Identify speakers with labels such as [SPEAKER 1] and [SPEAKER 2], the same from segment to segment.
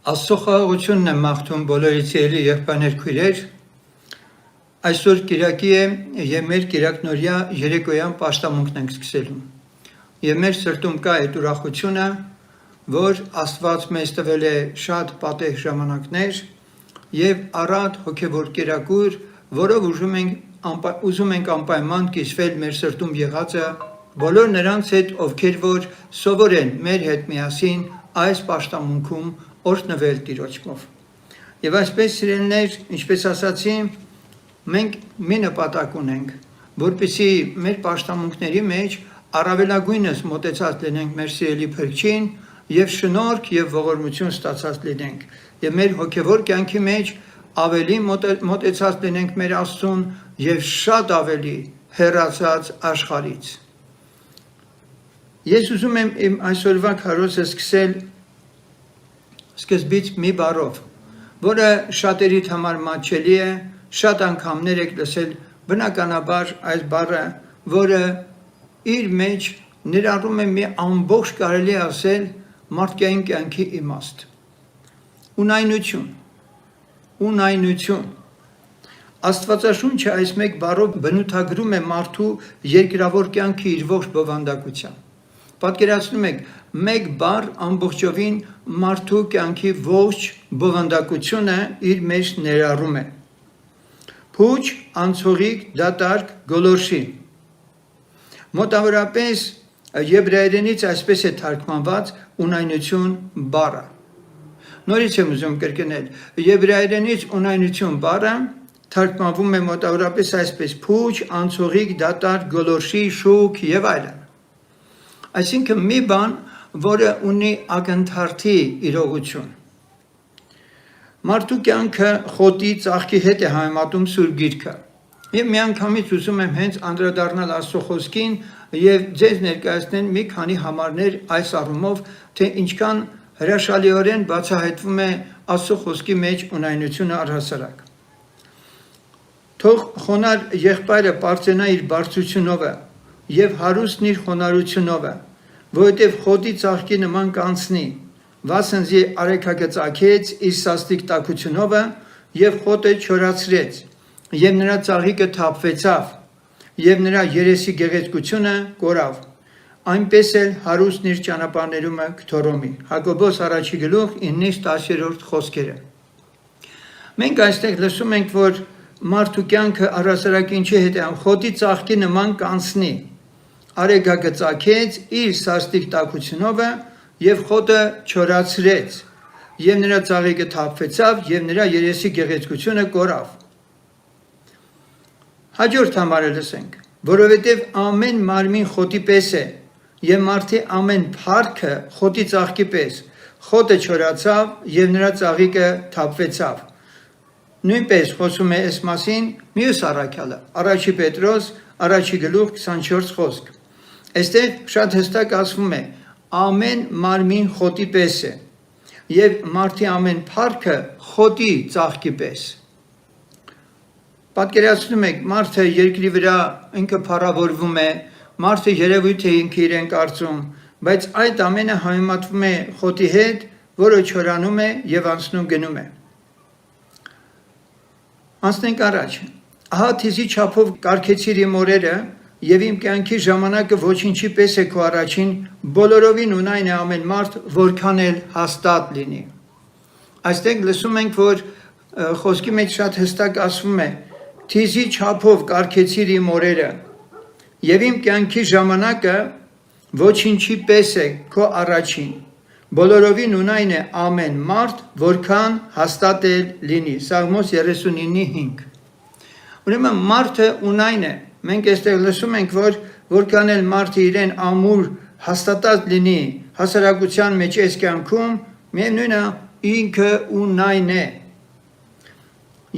[SPEAKER 1] Աստծո խաղաղությունն եմ մաղթում բոլորից ելի եղբայրներ քույրեր։ Այսօր Կիրակի է եւ մեր Կիրակնորյա երեկոյան պաշտամունքն ենք սկսելու։ Եվ մեր սրտում կա այդ ուրախությունը, որ Աստված մեզ տվել է շատ պատեհ ժամանակներ եւ առատ հոգեվոր կերակուր, որով ուզում ենք անպայման կիսվել մեր սրտում եղածը բոլոր նրանց հետ, ովքեր որ սովոր են մեր հետ միասին այս պաշտամունքում օրհնվել Տիրոջով։ Եվ այսպես սիրելիներ, ինչպես ասացի, մենք մի նպատակ ունենք, որպեսզի մեր պաշտամունքների մեջ առավելագույնս մոտեցած լինենք մեր սիրելի Փրկչին եւ շնորհք եւ ողորմություն ստացած լինենք եւ մեր հոգեվոր կյանքի մեջ ավելի մոտեցած լինենք մեր Աստծուն եւ շատ ավելի հեռացած աշխարհից։ Ես ուզում եմ իմ այսօրվա քարոզը սկսել սկզբից մի բառով, որը շատերիդ համար մատչելի է, շատ անգամներ եք լսել բնականաբար այս բառը, որը իր մեջ ներառում է մի ամբողջ կարելի ասել մարդկային կյանքի իմաստ։ Ունայնություն։ Աստվածաշունչը այս մեկ բառով բնութագրում է մարդու երկրավոր կյանքի իր ողջ բովանդակությամբ։ Պատկերացնում եք, մեկ բառ ամբողջովին մարդու կյանքի ողջ բովանդակությունը իր մեջ ներառում է։ Փուչ, անցողիկ, դատարկ, գոլորշի։ Մոտավորապես եբրայերենից այսպես է թարգմանված ունայնություն բառը։ Նորից եմ ուզում կրկնել, եբրայերենից ունայնություն բառը թարգմանվում է մոտավորապես այսպես՝ փուչ, անցողիկ, դատարկ, գոլորշի, շուք եւ այլն։ Այսինքն մի բան, որը ունի ակնթարթի իրողություն։ Մարդու կյանքը խոտի ծաղկի հետ է համեմատում Սուրբ Գիրքը։ Եվ միանգամից ուզում եմ հենց անդրադառնալ Աստծո խոսքին եւ ձեզ ներկայացնել մի քանի համարներ այս առումով, թե ինչքան հրաշալիորեն բացահայտվում է Աստծո խոսքի մեջ ունայնությունը առհասարակ։ Թող խոնար եղբայրը պարծենա իր բարձրությունով եւ հարուստն իր խոնարհությունով, որովհետեւ խոտի ծաղկի նման կանցնի, վասնզի արեքագծակեց իր սաստիկ տաքությունով եւ խոտը չորացրեց, եւ նրա ծաղիկը թափվեցավ, եւ նրա երեսի գեղեցկությունը կորավ, այնպես էլ հարուստն իր ճանապարհներում կթորոմի։ Հակոբոս 1:9-10 խոսքերը։ Մենք այստեղ լսում ենք, որ մարդու կյանքը առհասարակ ինչի հետ է, խոտի ծաղկի նման կանցնի, արեգագծակեց իր սաստիկ տաքությունով եւ խոտը չորացրեց, եւ նրա ծաղիկը թափվեցավ, եւ նրա երեսի գեղեցկությունը կորավ։ Հաջորդ համարը լսենք, որովհետեւ ամեն մարմին խոտի պես է, եւ մարդի ամեն փառքը խոտի ծաղկի պես, խոտը չորացավ եւ նրա ծաղիկը թափվեցավ։ Նույնպես խոսում է այս մասին մյուս առաքյալը, Առաջի Պետրոս 1:24 խոսք։ Այստեղ շատ հստակ ասվում է, ամեն մարմին խոտի պես է, եւ մարդի ամեն փառքը խոտի ծաղկի պես։ Պատկերացնում եք, մարդը երկրի վրա ինքը փառավորվում է, մարդը երևույթ է ինքը իրեն կարծում, բայց այդ ամենը համեմատվում է խոտի հետ, որը չորանում է եւ անցնում գնում է։ Անցնենք առաջ։ Ահա թիզի չափով կարգեցիր իմ օրերը եւ իմ կյանքի ժամանակը ոչինչի պես է քո առաջին, բոլորովին ունայն է ամեն մարդ, որքան էլ հաստատ լինի։ Այստեղ լսում ենք, որ խոսքի մեջ շատ հստակ ասվում է. թիզի չափով կարգեցիր իմ օրերը եւ իմ կյանքի ժամանակը ոչինչի պես է քո առաջին, բոլորովին ունայն է ամեն մարդ, որքան հաստատ էլ լինի։ Սաղմոս 39:5։ Ուրեմն մարդը ունայն է։ Մենք այստեղ լսում ենք, որ որքան էլ մարդը իրեն ամուր հաստատած լինի հասարակության մեջ այս կյանքում, միևնույն է ինքը ունայն է։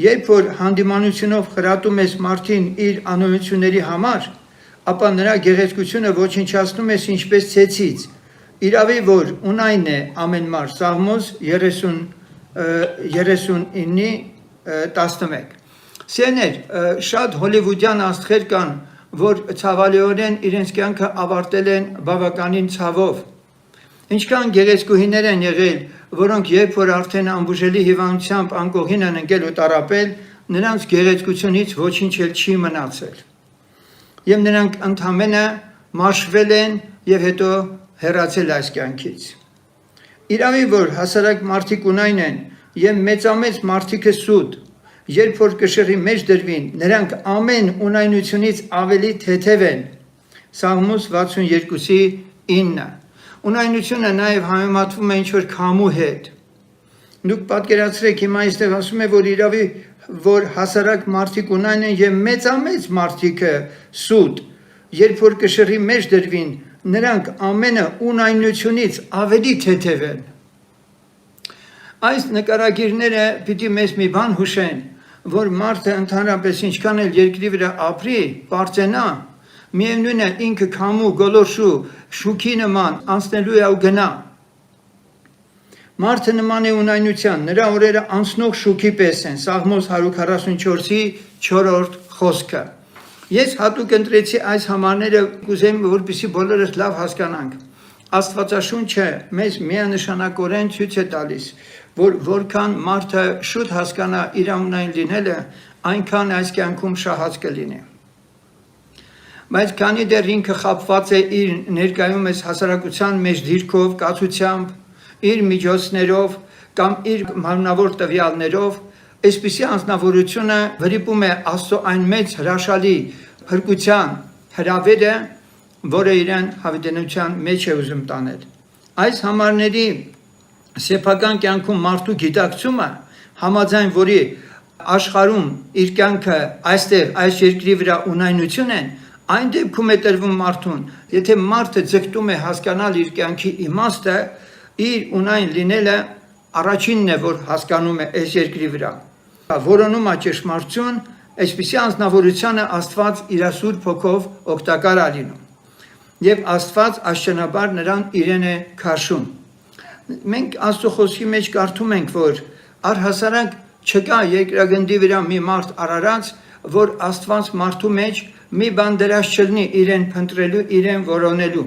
[SPEAKER 1] Երբ որ հանդիմանությունով խրատում ես մարդին իր անօրենությունների համար, ապա նրա գեղեցկությունը ոչնչացնում ես ինչպես ցեցից։ Իրավի որ ունայն է ամեն մարդ, Սաղմոս 39:11։ Սիրելիներ, շատ հոլիվուդյան աստղեր կան, որ ցավալիորեն իրենց կյանքը ավարտել են բավականին ցավով։ Ինչքան գեղեցկուհիներ են եղել, որոնք երբ որ արդեն ամբուժելի հիվանդությամբ անկողին են ընկել ու տարապել, նրանց գեղեցկությունից ոչինչ էլ չի մնացել։ Եվ նրանք ընդամենը մաշվել են եւ հետո հեռացել այս կյանքից։ Իրավի որ հասարակ մարդիկ ունայն են եւ մեծամեծ մարդիկը սուտ, երբ որ կշռի մեջ դրվին, նրանք ամեն ունայնությունից ավելի թեթև են։ Սաղմոս 62:9 Ունայնությունը նաև համեմատվում է ինչ-որ քամու հետ։ Դուք պատկերացրեք, հիմա այստեղ ասում է, որ իրավի, որ հասարակ մարդիկ ունայն են և մեծամեծ մարդիկը սուտ, երբ որ կշռի մեջ դրվին, նրանք ամենը ունայնությունից ավելի թեթև են։ Այս նկարագիրները պիտի մեզ մի բան հուշեն, որ մարդը ընդհանրապես ինչքան էլ երկրի վրա ապրի, պարծենա, միևնույն է ինքը քամու, գոլորշու, շուքի նման անցնելու է ու գնա։ Մարդը նման է ունայնության, նրա օրերը անցնող շուքի պես են, Սաղմոս 144:4 խոսքը։ Ես հատուկ ընտրեցի այս համարները, կուզեմ, որպեսզի բոլորս լավ հասկանանք։ Աստվածաշունչը մեզ միանշանակորեն ցույց է տալիս, որ որքան մարդը շուտ հասկանա իր ունայն լինելը, այնքան այս կյանքում շահած կլինի։ Բայց քանի դեռ ինքը խապված է իր ներկայումս հասարակության մեջ դիրքով, կացությամբ, իր միջոցներով կամ իր մարմնավոր տվյալներով, այսպիսի անձնավորությունը վրիպում է Աստծո այն մեծ հրաշալի փրկության հրավերը, որը իրեն հավիտենության մեջ է ուզում տանել։ Այս համարների սեփական կյանքում մարդու գիտակցումը, համաձայն որի աշխարհում իր կյանքը այստեղ այս երկրի վրա ունայնություն են, այն դեպքում է տրվում մարդուն, եթե մարդը ձգտում է հասկանալ իր կյանքի իմաստը, իր ունայն լինելը առաջինն է, որ հասկանում է այս երկրի վրա։ Որոնում է ճշմարտություն, այսպիսի անձնավորությանը Աստված իր Սուրբ Հոգով օգտակար է լինում։ Եվ Աստված աշճանաբար նրան իրեն է քաշում։ Մենք Աստծո խոսքի մեջ կարդում ենք, որ առհասարակ չկա երկրագնդի վրա մի մարդ արարած, որ Աստված մարդու մեջ մի բան դրած չլինի իրեն փնտրելու, իրեն որոնելու։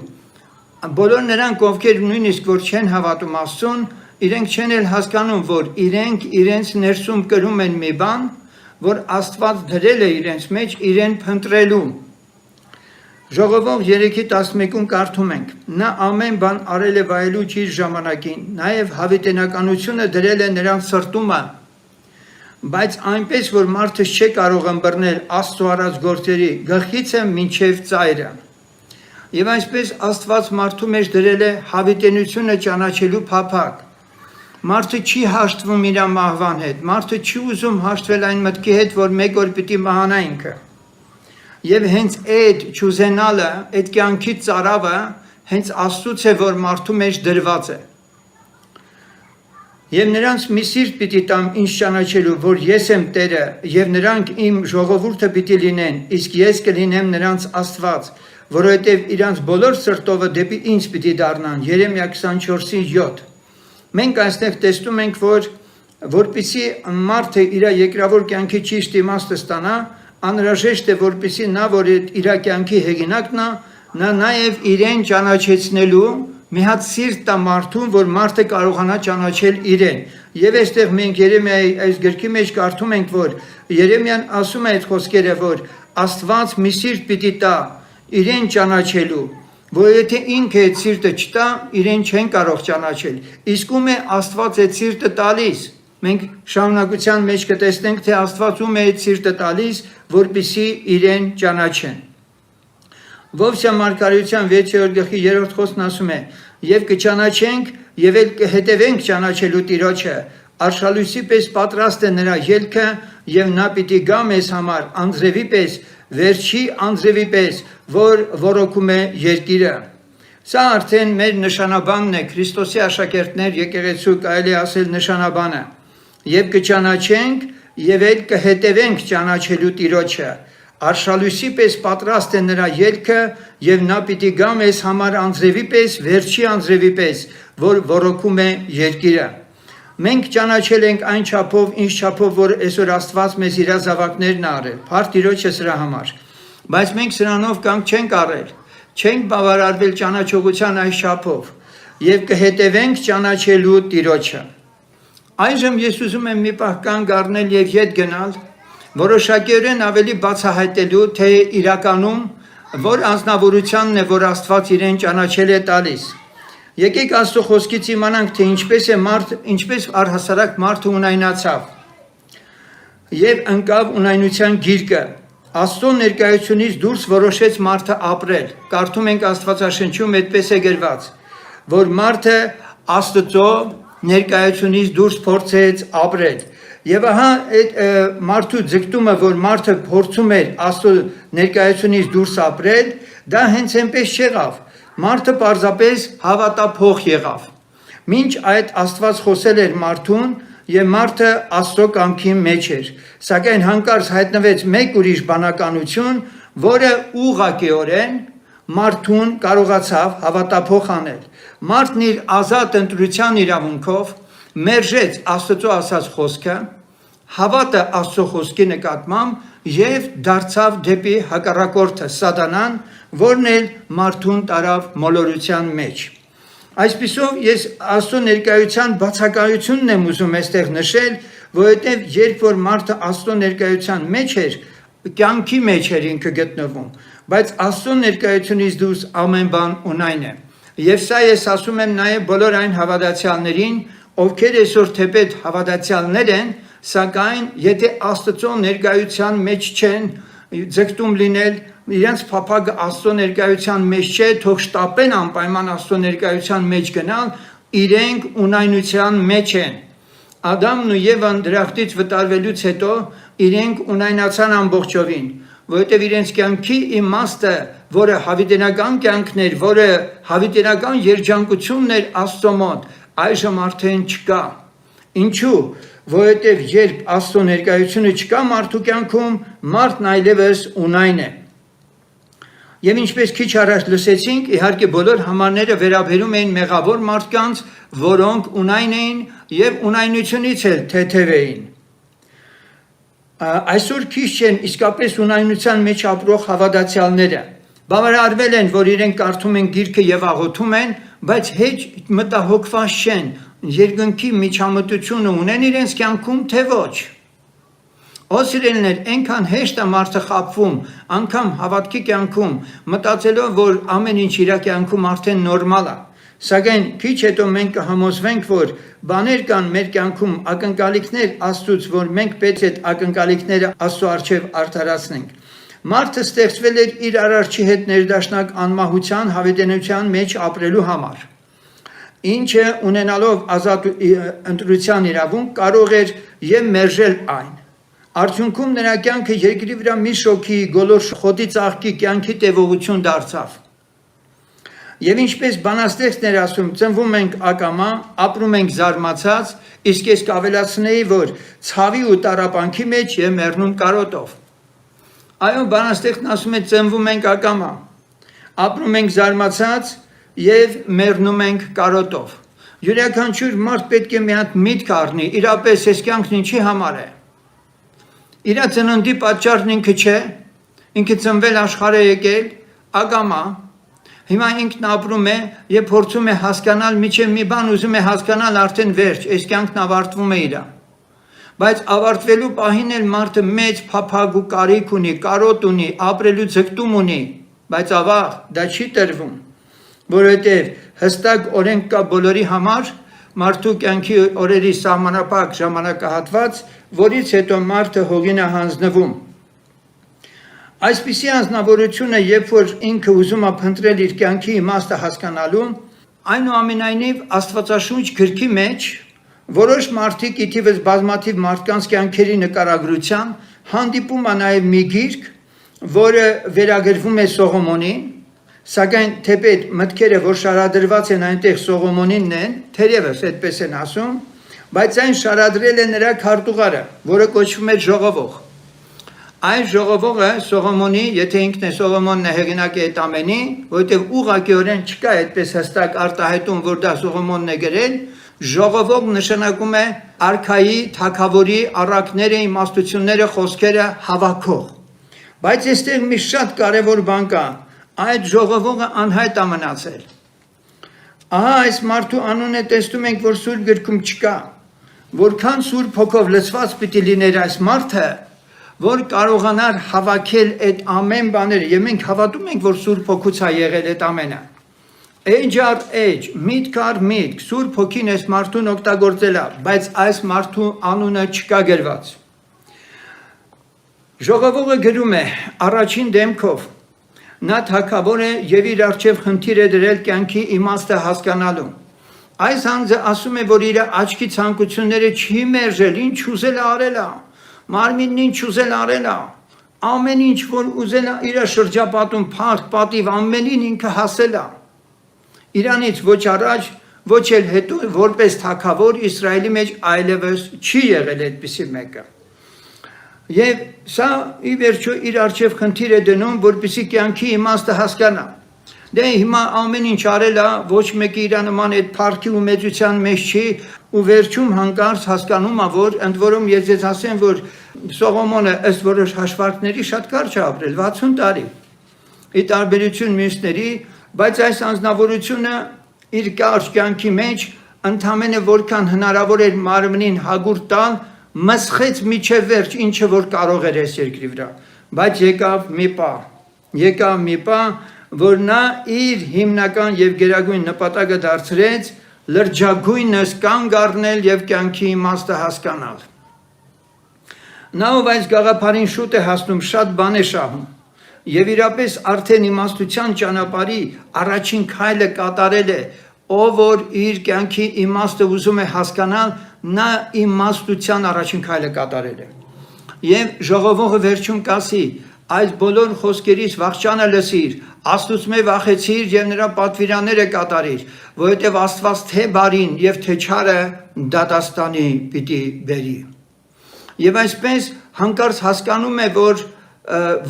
[SPEAKER 1] Բոլոր նրանք, ովքեր նույնիսկ որ չեն հավատում Աստծուն, իրենք չեն էլ հասկանում, որ իրենք իրենց ներսում կրում են մի բան, որ Աստված դրել է իրենց մեջ իրեն փնտրելու։ Ժողովող 3:11 կարդում ենք. Նա ամեն բան արել է վայելու ճիշտ ժամանակին, նաև հավիտենականությունը դրել է նրանց սրտումը, բայց այնպես, որ մարդը չէ կարող ըմբռնել Աստծո արած գործերի գլխիցը մինչև ծայրը։ Եվ այսպես Աստված մարդու մեջ դրել է հավիտենությունը ճանաչելու փափակ։ Մարդը չի հաշտվում իր մահվան հետ, մարդը չի ուզում հաշտվել այն մտքի հետ, որ մեկ օր պիտի մահանա ինքը։ Եվ հենց այդ չուզենալը, այդ կյանքի ծարավը հենց Աստծուց է, որ մարդու մեջ դրված է։ Եվ նրանց մի սիրտ պիտի տամ ինձ ճանաչելու, որ ես եմ Տերը, եւ նրանք իմ ժողովուրդը պիտի լինեն, իսկ ես կլինեմ նրանց Աստված, որովհետև իրանց բոլոր սրտովը դեպի ինձ պիտի դառնան։ Երեմիա 24:7 Մենք այստեղ տեսնում ենք, որ որպեսզի մարդը իր երկրավոր կյանքի ճիշտ իմաստը ստանա, անհրաժեշտ է, որպեսզի նա, որ իր կյանքի հեղինակն է, նա նաև իրեն ճանաչեցնելու մի հատ սիրտ տա մարդուն, որ մարդը կարողանա ճանաչել իրեն։ Եվ այստեղ մենք Երեմիայի այս գրքի մեջ կարդում ենք, որ Երեմիան ասում է այդ խոսքերը, որ Աստված մի սիրտ պիտի տա իրեն ճանաչելու, որ եթե ինքը այդ սիրտը չտա, իրեն չեն կարող ճանաչել։ Իսկ ում է Աստված այդ սիրտը տալիս։ Մենք շարունակության մեջ կտեսնենք, թե Աստված ում է այդ սիրտը տալիս, որպեսզի իրեն ճանաչեն։ Ովսիա մարգարեության 6-րդ խոսքն ասում է. «Եվ կճանաչենք, եւ էլ կհետևենք ճանաչելու Տիրոջը, արշալույսի պես պատրաստ է նրա ելքը, եւ նա պիտի գա մեզ համար անձրևի պես, վերջի անձրևի պես, որ ոռոգում է երկիրը»։ Սա արդեն մեր նշանաբանն է, Քրիստոսի աշակերտներ եկեղեցու կարելի ասել նշանաբանը։ Եվ կճանաչենք, եւ էլ կհետևենք ճանաչելու Տիրոջը, արշալույսի պես պատրաստ է նրա ելքը, եւ նա պիտի գա մեզ համար անձրևի պես, վերջի անձրևի պես, որ ոռոգում է երկիրը։ Մենք ճանաչել ենք այն չափով, ինչ չափով, որ այսօր Աստված մեզ իր զավակներն է արել, փառք Տիրոջը սրա համար։ Բայց մենք սրանով կանգ չենք առել, չենք բավարարվել ճանաչողության այս չափով։ եւ կհետևենք ճանաչելու Տիրոջը։ Այժմ ես ուզում եմ մի պահ կանգ առնել եւ ետ գնալ, որոշակիորեն ավելի բացահայտելու, թե իրականում որ անձնավորությանն է, որ Աստված իրեն ճանաչել է տալիս։ Եկեք Աստծո խոսքից իմանանք, թե ինչպես առհասարակ մարդը ունայնացավ եւ ընկավ ունայնության գիրկը։ Աստծո ներկայությունից դուրս որոշեց մարդը ապրել։ Կարդում ենք Աստվածաշնչում այդպես է գրված, որ մարդը Աստծո ներկայությունից դուրս փորձեց ապրել։ Եվ ահա այդ մարդու ձգտումը, որ մարդը փորձում էր Աստծո ներկայությունից դուրս ապրել, դա հենց այնպես չեղավ։ Մարդը պարզապես հավատափող եղավ։ Մինչ այդ Աստված խոսել էր մարդուն, եւ մարդը Աստծո կամքի մեջ էր, սակայն հանկարծ հայտնվեց մեկ ուրիշ բանականություն, որը ուղղակիորեն մարդուն կարողացավ հավատափող անել։ Մարդն իր ազատ ընտրության իրավունքով մերժեց Աստծո ասած խոսքը, հավատը Աստծո խոսքի նկատմամբ եւ դարձավ դեպի հակառակորդը Սատանան, որն էլ մարդուն տարավ մոլորության մեջ։ Այսպիսով ես Աստծո ներկայության բացակայությունն եմ ուզում այստեղ նշել, որովհետև երբ որ մարդը Աստծո ներկայության մեջ էր, կյանքի մեջ էր ինքը գտնվում, բայց Աստծո ներկայությունից դուրս ամեն բան ունայն է։ Եվ սա ես ասում եմ նաև բոլոր այն հավատացյալներին, ովքեր այսօր թեպետ հավատացյալներ են, սակայն եթե Աստծո ներկայության մեջ չեն, ձգտում լինել իրենց փափագը Աստծո ներկայության մեջ չէ, թող շտապեն անպայման Աստծո ներկայության մեջ գնալ, իրենք ունայնության մեջ են։ Ադամն ու Եվան դրախտից վտարվելուց հետո իրենք ունայնացան ամբողջովին, որովհետև իրենց կյանքի իմաստը, որը հավիտենական կյանքն էր, որը հավիտենական երջանկությունն էր Աստծո մոտ, այժմ արդեն չկա։ Ինչու՞։ Որովհետև երբ Աստծո ներկայությունը չկա մարդու կյանքում, մարդն այլևս ունայն է։ Եվ ինչպես քիչ առաջ լսեցինք, իհարկե բոլոր համարները վերաբերում էին մեղավոր մարդկանց, որոնք ունայն էին եւ ունայնությունից էլ թեթև էին։ Այսօր քիչ չեն իսկապես ունայնության մեջ ապրող հավատացյալները։ Բավարարվել են, որ իրենք կարդում են գիրքը եւ աղոթում են, բայց հեչ մտահոգված չեն, երկնքի միջամտությունը ունեն իրենց կյանքում, թե ոչ։ Սիրելիներ, այնքան հեշտ է մարդը խաբվում, անգամ հավատքի կյանքում, մտածելով, որ ամեն ինչ իր կյանքում արդեն նորմալ է։ Սակայն քիչ հետո մենք կհամոզվենք, որ բաներ կան մեր կյանքում, ակնկալիքներ Աստծուց, որ մենք պետք է այդ ակնկալիքները Աստծո առջև արդարացնենք։ Մարդը ստեղծվել էր իր արարչի հետ ներդաշնակ անմահության, հավիտենության մեջ ապրելու համար, ինչը ունենալով ազատ ընտրության իրավունք կարող էր եւ մերժել այն։ Արդյունքում նրա կյանքը երկրի վրա մի շոքի, գոլոր խոտի ծաղկի կյանքի տևողություն դարձավ։ Եվ ինչպես բանաստեղծն էր ասում, ծնվում ենք ակամա, ապրում ենք զարմացած, իսկ ես կավելացնեի, որ ցավի ու տառապանքի մեջ եւ մեռնում կարոտով։ Այո, բանաստեղծն ասում է, ծնվում ենք ակամա, ապրում ենք զարմացած եւ մեռնում ենք կարոտով։ Յուրաքանչյուր մարդ պետք է մի հատ միտք առնի, իրապես այս կյանքն ինչի համար է։ Իր ծննդի պատճառն ինքը չէ, ինքը ծնվել աշխարհ է եկել, ակամա, հիմա ինքն ապրում է եւ փորձում է հասկանալ, միջև մի բան ուզում է հասկանալ, արդեն վերջ, այս կյանքն ավարտվում է իրա։ Բայց ավարտվելու պահին էլ մարդը մեծ փափագ ու կարիք ունի, կարոտ ունի, ապրելու ձգտում ունի, բայց ավաղ դա չի տրվում, որովհետև հստակ օրենք կա բոլորի համար, մարդու կյանքի օրերի սահմանափակ ժամանակահատված, որից հետո մարդը հողին է հանձնվում։ Այսպիսի անձնավորությունը, երբ որ ինքը ուզում է փնտրել իր կյանքի իմաստը հասկանալու, այնուամենայնիվ Աստվածաշունչ գրքի մեջ որոշ մարդիկ ի թիվս բազմաթիվ մարդկանց կյանքերի նկարագրության հանդիպում է նաև մի գիրք, որը վերագրվում է Սողոմոնին, սակայն թեպետ մտքերը, որ շարադրված են այնտեղ Սողոմոնինն են, թերևս այդպես են ասում, բայց այն շարադրել է նրա քարտուղարը, որը կոչվում է ժողովող։ Այս ժողովողը Սողոմոնի, եթե ինքն է Սողոմոնն է հեղինակի այդ ամենի, որովհետև ուղղակիորեն չկա այդպես հստակ արտահայտում, որ դա Սողոմոնն է գրել, ժողովող նշանակում է արքայի, թագավորի, առակները, իմաստությունները, խոսքերը հավաքող։ Բայց այստեղ մի շատ կարևոր բան կա, այդ ժողովողը անհայտ է մնացել։ Ահա այս մարդու անունը տեսնում ենք, որ Սուրբ գրքում չկա։ Որքան Սուրբ Հոգով լցված պիտի լիներ այս մարդը, որ կարողանար հավաքել այդ ամեն բաները, եւ մենք հավատում ենք, որ Սուրբ Հոգուց է եղել այդ ամենը։ Էջ առ էջ, միտք առ միտք, Սուրբ Հոգին այս մարդուն օգտագործել է, բայց այս մարդու անունը չկա գրված։ Ժողովուրդը գրում է առաջին դեմքով, նա թագավոր է եւ իր արչեւ խնդիր է դրել կյանքի իմաստը հասկանալու։ Այս անձը ասում է, որ իր աչքի ցանկությունները չի մերժել, ինչ ուզել է արել է, մարմինն ինչ ուզել արել է, ամեն ինչ որ ուզել է իր շրջապատում փառք, պատիվ, ամենին ինքը հասել է։ Իրանից ոչ առաջ, ոչ էլ հետո որպես թագավոր Իսրայելի մեջ այլևս չի եղել այդպիսի մեկը։ Եվ սա ի վերջո իր արչև խնդիր է դնում, որպեսզի կյանքի իմաստը հասկանա։ Դե հիմա ամեն ինչ արել է, ոչ մեկը իր նման այդ փառքի ու մեծության մեջ չի, ու վերջում հանկարծ հասկանում է, որ ընդ որում ես ձեզ ասեմ, որ Սողոմոնը ըստ որոշ հաշվարկների շատ կարճ է ապրել, 60 տարի։ Ի տարբերություն մյուսների, բայց այս անձնավորությունը իր կարճ կյանքի մեջ ընդամենը որքան հնարավոր էր մարմնին հագուր տալ, մսխեց միջև վերջ, ինչը որ կարող էր այս երկրի վրա, բայց եկավ մի պահ, որ նա իր հիմնական եւ գերագույն նպատակը դարձրեց լրջագույնս կանգ առնել եւ կյանքի իմաստը հասկանալ։ Նա ով այս գաղափարին շուտ է հասնում, շատ բան է շահում եւ իրապես արդեն իմաստության ճանապարհի առաջին քայլը կատարել է, ով որ իր կյանքի իմաստը ուզում է հասկանալ, նա իմաստության առաջին քայլը կատարել է։ Եվ ժողովուրդը վերջում կասի, այս բոլոր խոսքերից վախճանը լսիր, Աստծուց վախեցիր եւ նրա պատվիրանները կատարիր, որովհետեւ Աստված թե բարին եւ թե չարը դատաստանի պիտի բերի։ Եվ այսպես հանկարծ հասկանում է, որ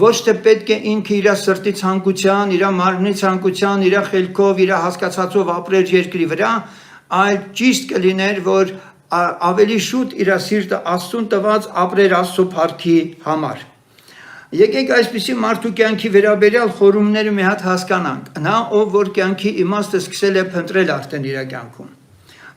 [SPEAKER 1] ոչ թե պետք է ինքը իր սրտի ցանկության, իր մարմնի ցանկության, իր խելքով, իր հասկացածով ապրեր երկրի վրա, այլ ճիշտ կլիներ, որ ավելի շուտ իր սիրտը Աստծուն տված ապրեր Աստծո փառքի համար։ Եկեք այսպիսի մարդու կյանքի վերաբերյալ խորհումները մի հատ հասկանանք։ Նա, ով որ կյանքի իմաստը սկսել է փնտրել արդեն իր կյանքում։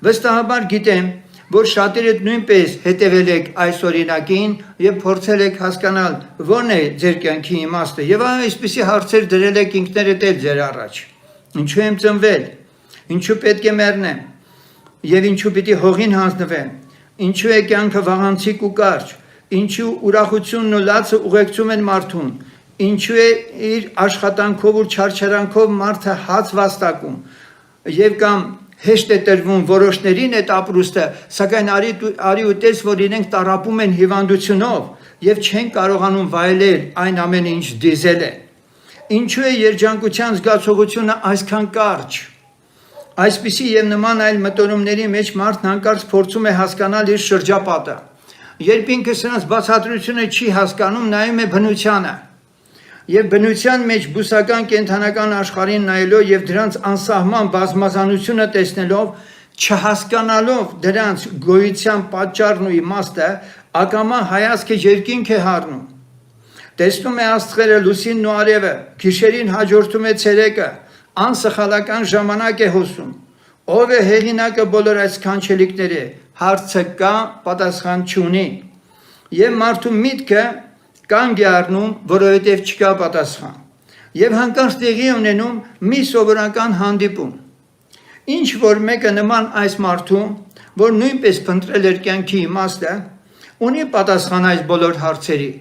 [SPEAKER 1] Վստահաբար գիտեմ, որ շատերդ նույնպես հետևել եք այս օրինակին եւ փորձել եք հասկանալ ո՞րն է ձեր կյանքի իմաստը եւ այսպիսի հարցեր դրել եք ինքներդ էլ ձեր առաջ։ Ինչու եմ ծնվել։ Ինչու պետք է մեռնեմ։ Եվ ինչու պիտի հողին հանձնվեմ։ Ինչու է կյանքը վաղանցիկ ու կարճ։ Ինչու ուրախությունն ու լացը ուղեկցում են մարդուն։ Ինչու է իր աշխատանքով ու չարչարանքով մարդը հաց վաստակում։ Եվ կամ հեշտ է տրվում որոշներին այդ ապրուստը, սակայն արի ու տես, որ իրենք տառապում են հիվանդությունով եւ չեն կարողանում վայելել այն ամենը, ինչ դիզել է։ Ինչու է երջանկության զգացողությունը այսքան կարճ։ Այսպիսի եւ նման այլ մտորումների մեջ մարդն հանկարծ փորձում է հասկանալ իր շրջապատը։ Երբ ինքը սրանց բացատրությունը չի հասկանում, նայում է բնությանը։ Եվ բնության մեջ բուսական կենդանական աշխարհին նայելով եւ դրանց անսահման բազմազանությունը տեսնելով, չհասկանալով դրանց գոյության պատճառն ու իմաստը, ակամա հայացքը երկինք է հառնում։ Տեսնում է աստղերը, լուսինն ու արևը, գիշերին հաջորդում է ցերեկը, անսխալական ժամանակ է հոսում։ Ով է հեղինակը բոլոր այս կանչելիքների, հարցը կա, պատասխան չունի։ Եվ մարդու միտքը կանգ է առնում, որովհետև չկա պատասխան։ Եվ հանկարծ տեղի ունենում մի սովորական հանդիպում։ Ինչ որ մեկը նման այս մարդու, որ նույնպես փնտրել էր կյանքի իմաստը, ունի պատասխան այս բոլոր հարցերի,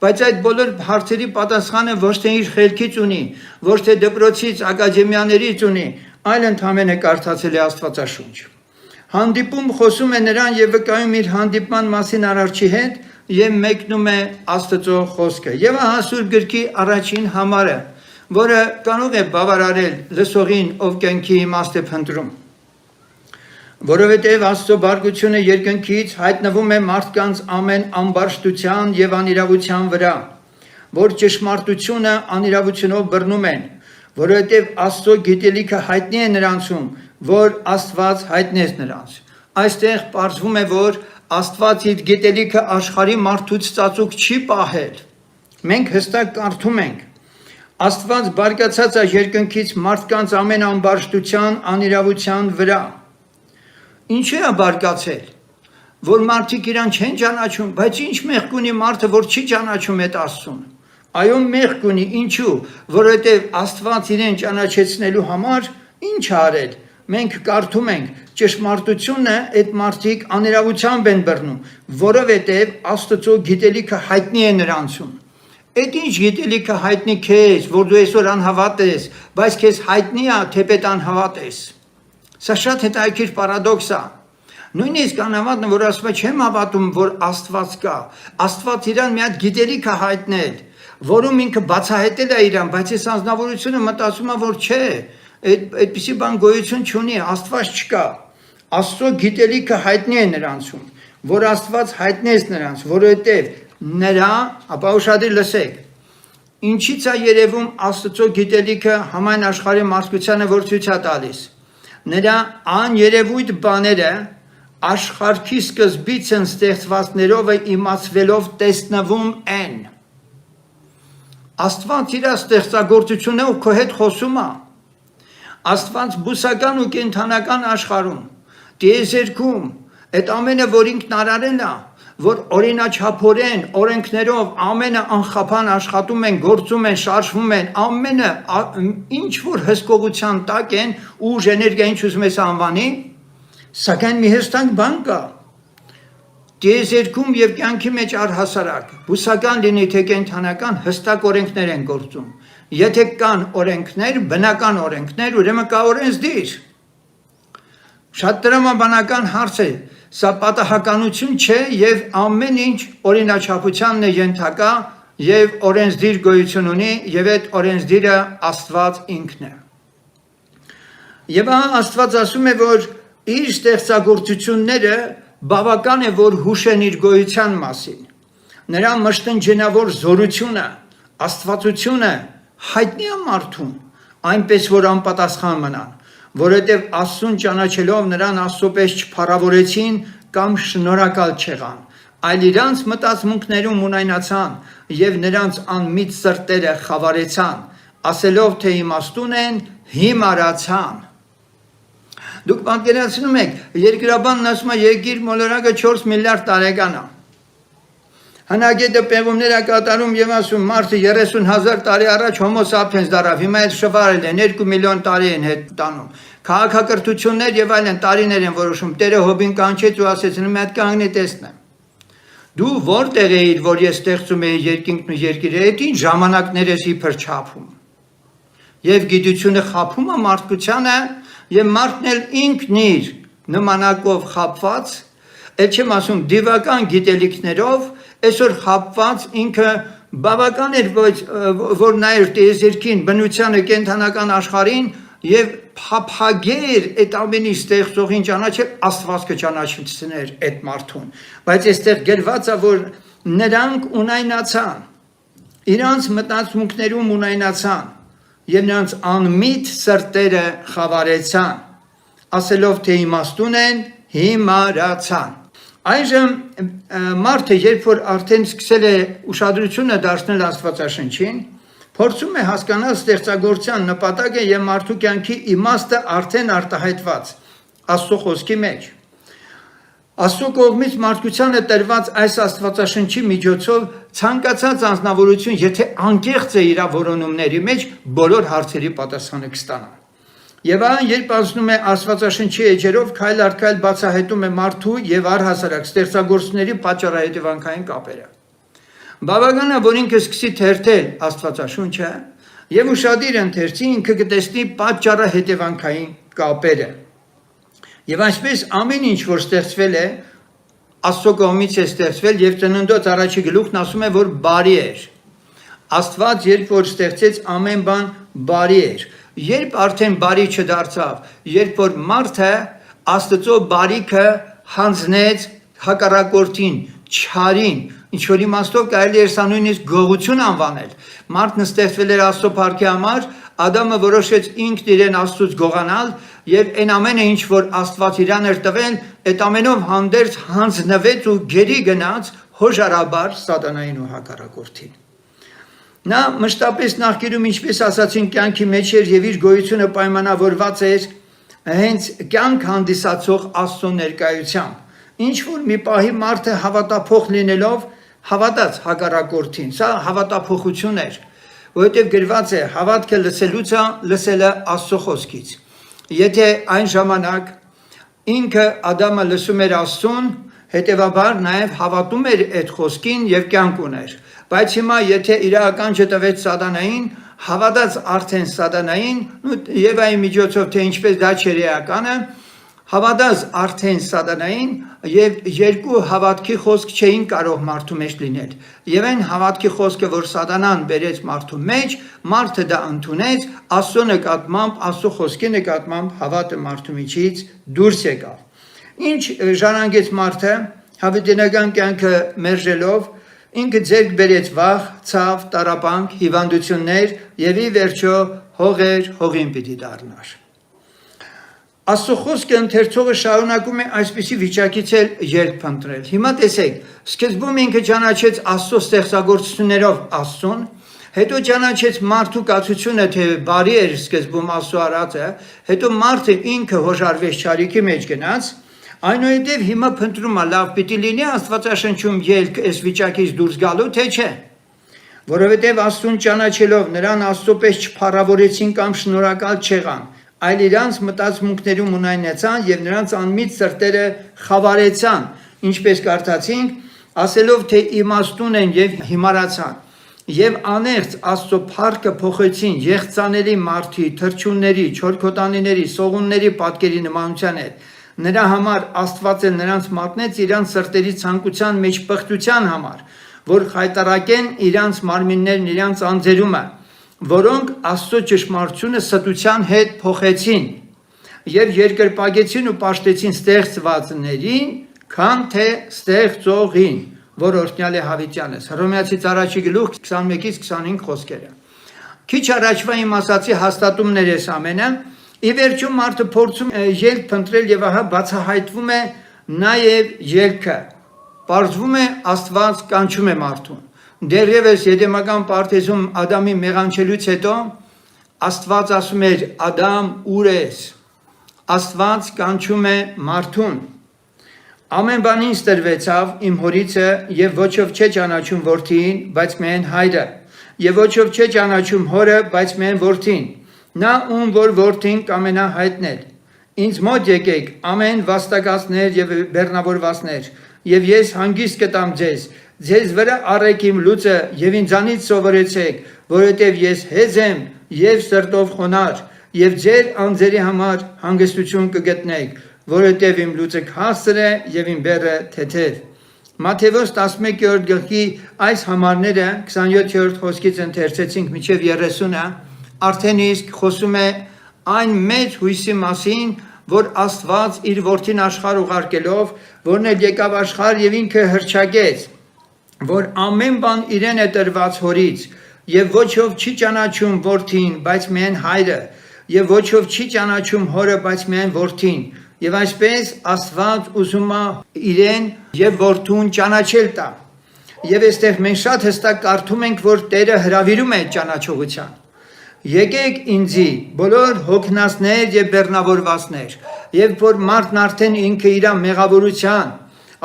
[SPEAKER 1] բայց այդ բոլոր հարցերի պատասխանը ոչ թե իր խելքից ունի, ոչ թե դպրոցից, ակադեմիաներից ունի, այլ ընդհանրապես կարդացել է Աստվածաշունչ։ Հանդիպում խոսում է նրան եւ վկայում իր հանդիպման մասին արարչի հետ եւ մեկնում է Աստծո խոսքը։ Եվ ահա Սուրբ գրքի առաջին համարը, որը կարող է բավարարել լսողին, ով կյանքի իմաստ է փնտրում։ Որովհետև Աստծո բարգությունը երկնքից հայտնվում է մարդկանց ամեն ամբարշտության եւ անիրավության վրա, որ ճշմարտությունը անիրավությունով բռնում են, որովհետև Աստծո գիտելիքը հայտնի է նրանցում, որ Աստված հայտնեց նրանց։ Այստեղ պարզվում է, որ Աստված իր գիտելիքը աշխարհի մարդուց ծածուկ չի պահել։ Մենք հստակ կարդում ենք. Աստված բարգացած է երկնքից մարդկանց ամեն ամբարշտության, անիրավության վրա։ Ինչու է բարգացել, որ մարդիկ իրան չեն ճանաչում, բայց ինչ մեղք ունի մարդը, որ չի ճանաչում այդ Աստծուն։ Այո, մեղք ունի, ինչու, որովհետև Աստված իրեն ճանաչեցնելու համար ինչ արել։ Մենք կարդում ենք ճշմարտությունը, այդ մարդիկ անիրավությամբ են բռնում, որովհետև Աստծո գիտելիքը հայտնի է նրանցում։ Այդ ինչ գիտելիքը հայտնի քեզ, որ դու այսօր անհավատ ես, բայց քեզ հայտնի է, թեպետ անհավատ ես։ Սա շատ հետաքրքիր պարադոքս է։ Նույնիսկ անհավատն, որ ասում է չեմ հավատում, որ Աստված կա, Աստված իրան մի հատ գիտելիք է հայտնել, որում ինքը բացահայտել է իրան, բայց այս անձնավորությունը մտածում է, որ չէ, այդպիսի բան գոյություն չունի, Աստված չկա։ Աստծո գիտելիքը հայտնի է նրանցում, որ Աստված հայտնեց նրանց, որովհետև նրա, ապա ուշադիր լսեք, ինչից է երևում Աստծո գիտելիքը համայն աշխարհի մարդկությանը, որ ցույց է տալիս։ Նրա աներևույթ բաները աշխարհի սկզբից են ստեղծվածներով իմացվելով տեսնվում են։ Աստված իր ստեղծագործությունով քո հետ խոսում է։ Աստված բուսական ու կենդանական աշխարհում, տիեզերքում, այդ ամենը, որ ինքն արարել է, որ օրինաչափորեն, օրենքներով ամենը անխափան աշխատում են, գործում են, շարժվում են, ամենը ինչ որ հսկողության տակ են, ուժ, էներգիա, ինչ ուզում ես անվանի, սակայն մի հստակ բան կա։ Տիեզերքում եւ կյանքի մեջ առհասարակ, բուսական լինի թե կենդանական, հստակ օրենքներ են գործում։ Եթե կան օրենքներ, բնական օրենքներ, ուրեմն կա օրենսդիր։ Շատ տրամաբանական հարց է, սա պատահականություն չէ եւ ամեն ինչ օրինաչափությանն է ենթակա եւ օրենսդիր գոյություն ունի եւ այդ օրենսդիրը Աստված ինքն է։ Եվ Աստված ասում է, որ իր ստեղծագործությունները բավական է, որ հուշեն իր գոյության մասին։ Նրա մշտնջենավոր զորությունը, աստվածությունը հայտնի է մարդուն, այնպես որ անպատասխան մնան, որովհետև Աստծուն ճանաչելով նրան Աստծո պես չփառավորեցին կամ շնորհակալ չեղան, այլ իրանց մտածմունքներում ունայնացան եւ նրանց անմիտ սրտերը խավարեցան, ասելով թե իմաստուն են, հիմարացան։ Դուք պատկերացնում եք, երկրաբանն ասում է երկիր մոլորակը 4 միլիարդ տարեկան է։ Հնագետը պեղումներ է կատարում եւ ասում մարդը 30,000 տարի առաջ Homo sapiens դարավ, հիմա էլ շվարել են 2 միլիոն տարի են հետ տանում։ Քաղաքակրթություններ եւ այլն տարիներ են որոշում։ Տերը Հոբին կանչեց ու ասեց՝ «Մի հատ կանգնի տեսնեմ»։ Դու որտեղ էիր, որ ես ստեղծում էի երկինքն ու երկիրը, այդ ինչ ժամանակներ ես իբր չափում։ Եվ գիտությունը խափում է մարդկությանը, եւ մարդն էլ ինքն իր նմանակով խապված, էլ չեմ ասում դիվական գիտելիքներով, այսօր խապված ինքը բավական էր, որ նայր տիեզերքին, բնությանը, կենդանական աշխարհին եւ փափագեր այդ ամենի ստեղծողին ճանաչել, Աստված կճանաչեցներ այդ մարդուն։ Բայց այստեղ գրված է, որ նրանք ունայնացան, իրանց մտածմունքներում ունայնացան եւ նրանց անմիտ սրտերը խավարեցան, ասելով թե իմաստուն են, հիմարացան։ Այժմ մարդը, երբ որ արդեն սկսել է ուշադրությունը դարձնել Աստվածաշնչին, փորձում է հասկանալ ստեղծագործության նպատակը եւ մարդու կյանքի իմաստը արդեն արտահայտված Աստծո խոսքի մեջ։ Աստծո կողմից մարդկությանը տրված այս Աստվածաշնչի միջոցով ցանկացած անձնավորություն, եթե անկեղծ է իր որոնումների մեջ, բոլոր հարցերի պատասխանը կստանա։ Եվ այն, երբ անցնում է Աստվածաշնչի էջերով, քայլ առ քայլ բացահայտում է մարդու եւ առհասարակ ստեղծագործությունների պատճառահետևանքային կապերը։ Բավական է, որ ինքը սկսի թերթել Աստվածաշունչը եւ ուշադիր ընթերցի, ինքը կտեսնի պատճառահետևանքային կապերը։ Եվ այսպես ամեն ինչ, որ ստեղծվել է, Աստծո կողմից է ստեղծվել եւ ծննդոց առաջի գլուխն ասում է, որ բարի էր։ Աստված երբ որ ստեղծեց ամեն բան բարի էր։ Երբ արդեն բարի չդարձավ, երբ որ մարդը Աստծո բարիքը հանձնեց հակառակորդին, չարին, ինչ որ իմաստով կարելի է սա նույնիսկ գողություն անվանել։ Մարդն ստեղծվել էր Աստծո փառքի համար, Ադամը որոշեց ինքն իրեն Աստծուց գողանալ եւ այն ամենը ինչ որ Աստված իրան էր տվել, այդ ամենով հանդերձ հանձնվեց ու գերի գնաց հոժարաբար սատանային ու հակառակորդին։ Նա մշտապես նախկինում ինչպես ասացին կյանքի մեջ էր եւ իր գոյությունը պայմանավորված էր հենց կյանք հանդիսացող Աստծո ներկայությամբ։ Ինչ որ մի պահի մարդը հավատափող լինելով հավատաց հակառակորդին, սա հավատափոխություն էր, որովհետև գրված է հավատքը լսելուց է, լսելը Աստծո խոսքից։ Եթե այն ժամանակ ինքը Ադամը լսում էր Աստծուն, հետևաբար նաև հավատում էր այդ խոսքին եւ կյանք ուներ։ Բայց հիմա եթե իրական չտվեց սատանային, հավատաց արդեն սատանային, Եվայի միջոցով թե ինչպես դա չէր էականը, հավատաց արդեն սատանային եւ երկու հավատքի խոսք չէին կարող մարդու մեջ լինել։ Եվ այն հավատքի խոսքը, որ սատանան բերեց մարդու մեջ, մարդը դա ընդունեց, Աստծո նկատմամբ, Աստծո խոսքի նկատմամբ հավատը մարդու միջից դուրս եկավ։ Ինչ ժառանգեց մարդը, հավիտենական կյանքը մերժելով, ինքը ձեռք բերեց վախ, ցավ, տառապանք, հիվանդություններ եւ ի վերջո հողեր հողին պիտի դառնար։ Աստծո խոսքը ընթերցողը շարունակում է այսպիսի վիճակից էլ ելք փնտրել։ Հիմա տեսեք, սկզբում ինքը ճանաչեց Աստծո ստեղծագործություններով Աստծուն, հետո ճանաչեց մարդու կացությունը, թե բարի էր սկզբում Աստծո արածը, հետո մարդը ինքը հոժարվեց չարիքի մեջ գնաց, այնուհետև հիմա փնտրում է լավ պիտի լինի Աստվածաշնչում ելք այս վիճակից դուրս գալու, թե չէ։ Որովհետև Աստծուն ճանաչելով նրան Աստծո պես չփառավորեցին կամ շնորհակալ չեղան, այլ իրանց մտածմունքներում ունայնեցան եւ նրանց անմիջ սրտերը խավարեցան, ինչպես կարդացինք, ասելով թե իմաստուն են եւ հիմարացան, եւ անեղծ Աստծո փառքը փոխեցին եղծաների մարդի, թրջունների, չորքոտանիների, սողունների պատկերի նմանության հետ։ Նրա համար Աստված էլ նրանց մատնեց իրանց սրտերի ցանկության մեջ պղտության համար, որ խայտարակեն իրանց մարմիններն իրանց անձերումը, որոնք Աստծո ճշմարտությունը ստության հետ փոխեցին եւ երկրպագեցին ու պաշտեցին ստեղծվածներին, քան թե ստեղծողին, որ օրհնյալ է Հավիտյանս։ Հռոմեացիս առաջի գլուխ 21-ից 25 խոսքերը։ Քիչ առաջվա իմ ասացի հաստատումներ էս ամենը, ի վերջո մարդը փորձում է ելք փնտրել եւ ահա բացահայտվում է նաեւ ելքը։ Պարզվում է Աստված կանչում է մարդուն։ Դեռևս Եդեմական պարտեզում Ադամի մեղանչելուց հետո Աստված ասում էր Ադամ ուր ես։ Աստված կանչում է մարդուն։ Ամեն բան ինձ տրվեցավ իմ հորիցը եւ ոչով չէ ճանաչում որդին, բայց միայն հայրը, եւ ոչով չէ ճանաչում հորը, բայց միայն որդին։ Նա ում որ որդին կամենա հայտնել։ Ինձ մոտ եկեք ամեն վաստակածներ եւ բեռնավորվածներ, եւ ես հանգիստ կտամ ձեզ։ Ձեզ վրա առեք իմ լուծը եւ ինձանից սովորեցեք, որովհետեւ ես հեզ եմ եւ սրտով խոնար, եւ ձեր անձերի համար հանգստություն կգտնեք, որովհետեւ իմ լուծը հաստ է եւ իմ բեռը թեթև։ Մատթեոս 11-րդ գլխի այս համարները 27-րդ խոսքից ընթերցեցինք մինչև 30-ը, արդեն իսկ խոսում է այն մեծ հույսի մասին, որ Աստված իր որդին աշխարհ ուղարկելով, որն էլ եկավ աշխարհ եւ ինքը հռչակեց, որ ամեն բան իրեն է տրված հորից, եւ ոչով չի ճանաչում որդին, բայց միայն հայրը, եւ ոչով չի ճանաչում հորը, բայց միայն որդին։ Եվ այսպես Աստված ուզում է իրեն եւ որդուն ճանաչել տա։ Եվ այստեղ մենք շատ հստակ կարդում ենք, որ Տերը հրավիրում է ճանաչողության։ Եկեք ինձի, բոլոր հոգնածներ եւ բեռնավորվածներ, եւ որ մարդն արդեն ինքը իր մեղավորության,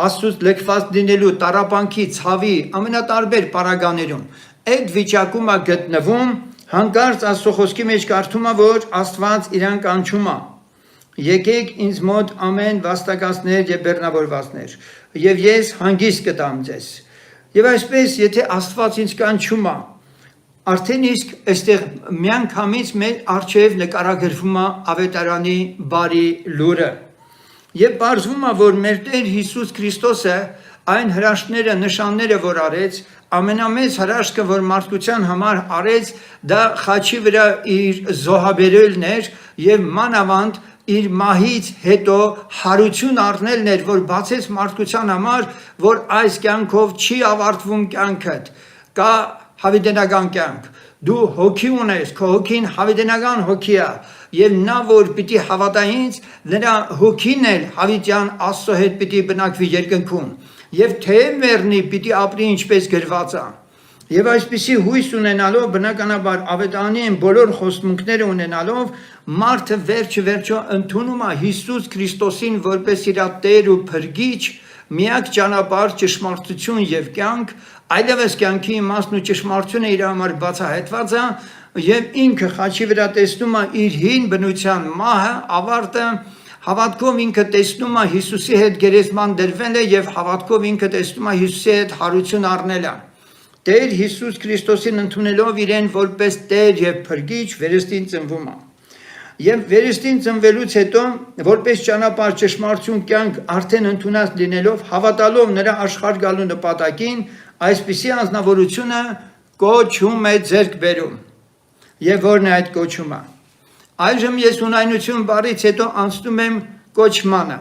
[SPEAKER 1] Աստծուց լքված լինելու, տառապանքի, ցավի, ամենատարբեր պարագաներում, այդ վիճակում է գտնվում, հանկարծ Աստծո խոսքի մեջ կարդում է, որ Աստված իրան կանչում է։ Եկեք ինձ մոտ ամեն վաստակածներ եւ բեռնավորվածներ, եւ ես հանգիստ կտամ ձեզ։ Եվ այսպես, եթե Աստված ինձ կանչում է, արդեն իսկ այստեղ միանգամից մեր առջև նկարագրվում է Ավետարանի բարի լուրը։ Եվ պարզվում է, որ մեր Տեր Հիսուս Քրիստոսը այն հրաշքները, նշանները, որ արեց, ամենամեծ հրաշքը, որ մարդկության համար արեց, դա խաչի վրա իր զոհաբերելն էր եւ մանավանդ իր մահից հետո հարություն առնելն էր, որ բացեց մարդկության համար, որ այս կյանքով չի ավարտվում կյանքդ, կա հավիտենական կյանք, դու հոգի ունես, քո հոգին հավիտենական հոգի է, եւ նա որ պիտի հավատա ինձ, նրա հոգին էլ հավիտյան Աստծո հետ պիտի բնակվի երկնքում, եւ թե մեռնի պիտի ապրի ինչպես գրված է։ Եվ այսպիսի հույս ունենալով, բնականաբար ավետարանի են բոլոր խոստմունքները ունենալով, մարդը վերջը ընդունում է Հիսուս Քրիստոսին որպես իր Տեր ու Փրկիչ, միակ ճանապարհ, ճշմարտություն եւ կյանք, այլևս կյանքի իմաստն ու ճշմարտությունը իր համար բացահայտված է, եւ ինքը խաչի վրա տեսնում է իր հին բնության մահը, ավարտը, հավատքով ինքը տեսնում է Հիսուսի հետ գերեզման դրվելը եւ հավատքով ինքը տեսնում է Հիսուսի հետ հարություն առնելը։ Տեր Հիսուս Քրիստոսին ընդունելով իրեն որպես Տեր եւ Փրկիչ վերստին ծնվում է։ Եվ վերստին ծնվելուց հետո որպես ճանապարհ ճշմարտություն կյանք արդեն ընդունած լինելով հավատալով նրա աշխարհ գալու նպատակին, այսպիսի անձնավորությունը կոչում է ձեռք բերում։ Եվ որն է այդ կոչումը։ Այժմ ես ունայնություն բառից հետո անցնում եմ կոչմանը։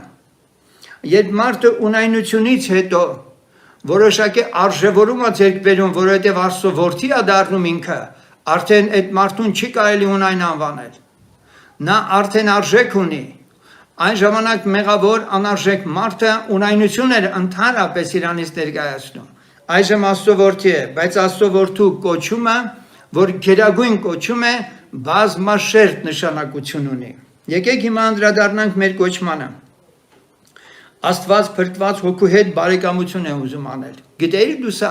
[SPEAKER 1] Երբ մարդը ունայնությունից հետո որոշակի արժևորում է ձեռք բերում, որովհետև Աստծո որդի է դառնում ինքը, արդեն այդ մարդուն չի կարելի ունայն անվանել։ Նա արդեն արժեք ունի։ Այն ժամանակ մեղավոր անարժեք մարդը ունայնություն էր ընդհանրապես իրանից ներկայացնում։ Այժմ Աստծո որդի է, բայց Աստծո որդու կոչումը, որ գերագույն կոչում է, բազմաշերտ նշանակություն ունի։ Եկեք հիմա անդրադառնանք մեր կոչմանը։ Աստված փրկված հոգու հետ բարեկամություն է ուզում անել։ Գիտեիր դու սա։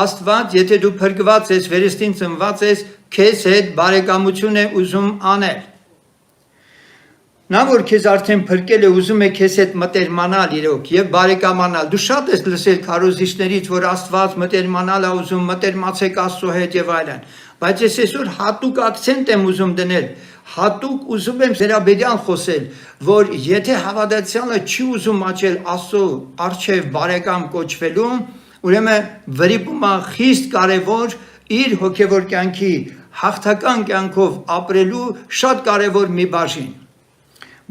[SPEAKER 1] Աստված, եթե դու փրկված ես, վերստին ծնված ես, քեզ հետ բարեկամություն է ուզում անել։ Նա որ քեզ արդեն փրկել է, ուզում է քեզ հետ մտերմանալ իրոք եւ բարեկամանալ։ Դու շատ ես լսել քարոզիչներից, որ Աստված մտերմանալ է ուզում, մտերմացեք Աստծո հետ եւ այլն։ Բայց ես այսօր հատուկ акցենտ եմ ուզում դնել, հատուկ ուզում եմ վերաբերյալ խոսել, որ եթե հավատացյալը չի ուզում աճել Աստծո արչեւ բարեկամ կոչվելու, ուրեմն վրիպումը խիստ կարևոր իր հոգևոր կյանքի հաղթական կյանքով ապրելու շատ կարևոր մի բաժին։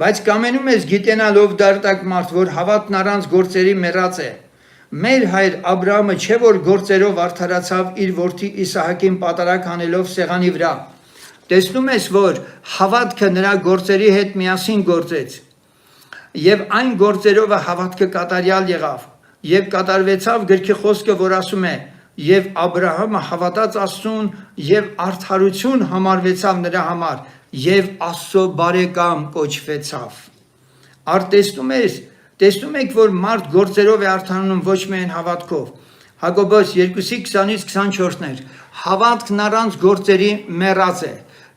[SPEAKER 1] Բայց կամենում ես գիտենալով դարտակ մարդ, որ հավատն առանց գործերի մեռած է։ Մեր հայր Աբրահամը չէ որ գործերով արդարացավ իր որդի Իսահակին պատարագ անելով սեղանի վրա։ Տեսնում ես, որ հավատքը նրա գործերի հետ միասին գործեց։ Եվ այն գործերով հավատքը կատարյալ եղավ։ Եվ կատարվեցավ գրքի խոսքը, որ ասում է. «Եվ Աբրահամը հավատաց Աստծուն, եւ արդարություն համարվեցավ նրա համար, եւ Աստծո բարեկամ կոչվեցավ»։ Տեսնում եք, որ մարդ գործերով է արդարանում, ոչ միայն հավատքով։ Հակոբոս 2:20-24 հավատքն առանց գործերի մեռած է։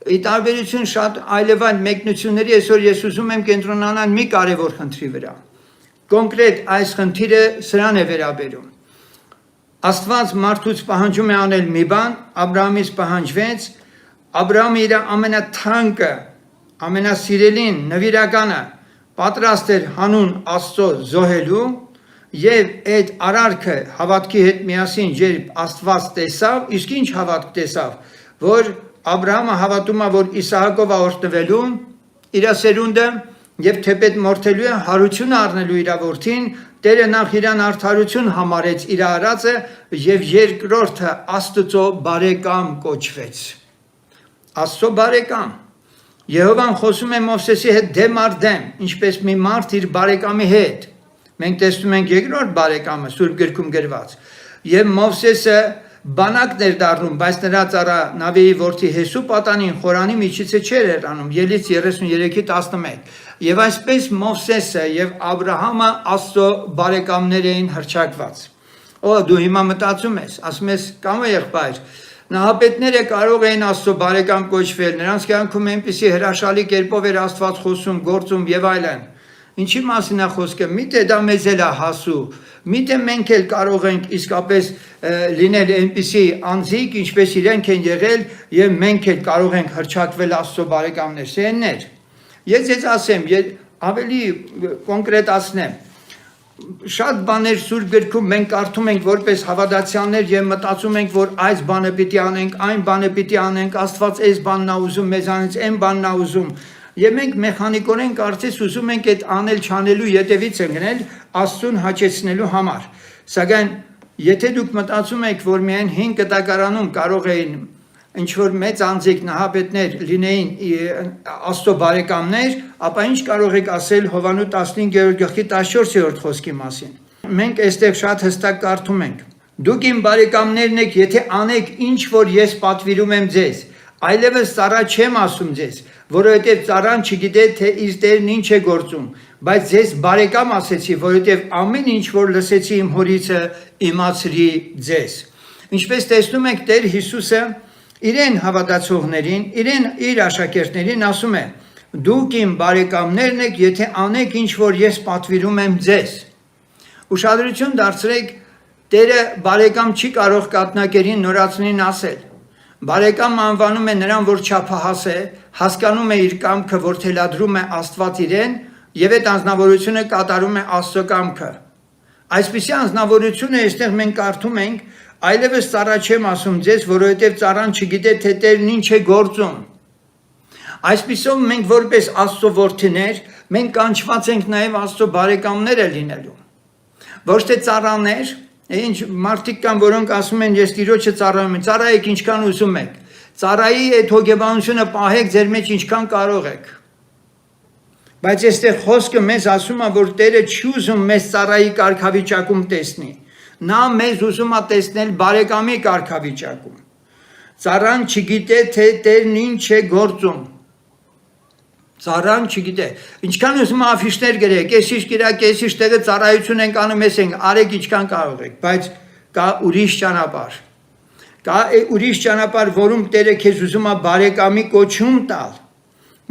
[SPEAKER 1] Ի տարբերություն շատ այլևան մեկնությունների, այսօր ես ուզում եմ կենտրոնանալ մի կարևոր խնդրի վրա։ Կոնկրետ այս խնդիրը սրան է վերաբերում։ Աստված մարդուց պահանջում է անել մի բան, Աբրահամից պահանջվեց, Աբրահամը իր ամենաթանկը, ամենասիրելին, նվիրականը պատրաստ էր հանուն Աստծո զոհելու, եւ այդ արարքը հավատքի հետ միասին երբ Աստված տեսավ, իսկ ինչ հավատք տեսավ, որ Աբրահամը հավատում է, որ Իսահակով է օրհնվելու իր սերունդը եւ թեպետ մորթելու է հարությունը առնելու իր որդին, Տերը նախ իրան արդարություն համարեց իր արածը եւ երկրորդը Աստծո բարեկամ կոչվեց։ Աստծո բարեկամ։ Եհովան խոսում է Մովսեսի հետ դեմ առ դեմ, ինչպես մի մարդ իր բարեկամի հետ։ Մենք տեսնում ենք երկրորդ բարեկամը Սուրբ գրքում գրված։ Եվ Մովսեսը բանակն էր դառնում, բայց նրա ծառա Նավեի որդի Հեսու պատանին խորանի միջիցը չէր անում, Ելից 33:11։ Եվ այսպես Մովսեսը եւ Աբրահամը Աստծո բարեկամներ էին հռչակված։ Դու հիմա մտածում ես, ասում ես կամ եղբայր, նահապետները կարող էին Աստծո բարեկամ կոչվել, նրանց կյանքում այնպիսի հրաշալի կերպով էր Աստված խոսում, գործում եւ այլն։ Ինչի մասին է խոսքը, միթե դա մեզ էլ է հասու, միթե մենք էլ կարող ենք իսկապես լինել այնպիսի անձիկ, ինչպես իրենք են եղել եւ մենք էլ կարող ենք հռչակվել Աստծո բարեկամներ, սերներ։ Ես ասեմ, ավելի կոնկրետացնեմ, շատ բաներ Սուրբ գրքում մենք կարդում ենք որպես հավատացյալներ եւ մտածում ենք, որ այս բանը պիտի անենք, այն բանը պիտի անենք, Աստված այս բանն է ուզում, մեզանից այն բանն է ուզում։ Եվ մենք մեխանիկորեն կարծես ուզում ենք այդ անել չանելու յետևից ընկնել Աստծուն հաճեցնելու համար։ Սակայն եթե դուք մտածում եք, որ միայն 5 կտակարանում կարող էին ինչ որ մեծ անձիկ նահապետներ լինեին Աստծո բարեկամներ, ապա ինչ կարող եք ասել Հովանու 15-րդ գլխի 14-րդ խոսքի մասին։ Մենք այստեղ շատ հստակ կարդում ենք. Դուք իմ բարեկամներն եք, եթե անեք ինչ որ ես պատվիրում եմ ձեզ, այլևս ծառա չեմ ասում ձեզ, որովհետև ծառան չգիտե թե իր տերն ինչ է գործում, բայց ձեզ բարեկամ ասեցի, որովհետև ամեն ինչ որ լսեցի իմ հորիցը իմացրի ձեզ։ Ինչպես տեսնում եք, Տեր Հիսուսը իրեն հավատացողներին, իր աշակերտներին ասում է. դուք իմ բարեկամներն եք, եթե անեք ինչ որ ես պատվիրում եմ ձեզ։ Ուշադրություն դարձրեք, Տերը բարեկամ չի կարող կաթնակերին նորածնին ասել։ Բարեկամ անվանում է նրան, որ չափահաս է, հասկանում է իր կամքը, որ թելադրում է Աստված իրեն, եւ այդ անձնավորությունը կատարում է Աստծո կամքը։ Այսպիսի անձնավորությունը այստեղ մենք կարդում ենք, այլևս ծառա չեմ ասում ձեզ, որովհետև ծառան չգիտե թե Տերն ինչ է գործում։ Այսպիսով մենք որպես Աստծո որդիներ, մենք կանչված ենք նաև Աստծո բարեկամները լինելու։ Ոչ թե ծառաներ, ինչ մարդիկ կան, որոնք ասում են ես Տիրոջը ծառայում եմ, ծառայեք ինչքան ուզում եք։ Ծառայի այդ հոգեբանությունը պահեք ձեր մեջ ինչքան կարող եք։ Բայց այստեղ խոսքը մեզ ասում է, որ Տերը չի ուզում մեզ ծառայի կարգավիճակում տեսնի։ Նա մեզ ուզում է տեսնել բարեկամի կարգավիճակում։ Ծառան չգիտե թե Տերն ինչ է գործում։ Ծառան չգիտե։ Ինչքան ուզում է աֆիշներ գրեք, կեսիշ գիրակ, կեսիշ տեղը ծառայություն ենք անում, ես ենք, արեք ինչքան կարող եք, բայց կա ուրիշ ճանապարհ։ Կա ուրիշ ճանապարհ, որում Տերը քեզ ուզում է բարեկամի կոչում տալ։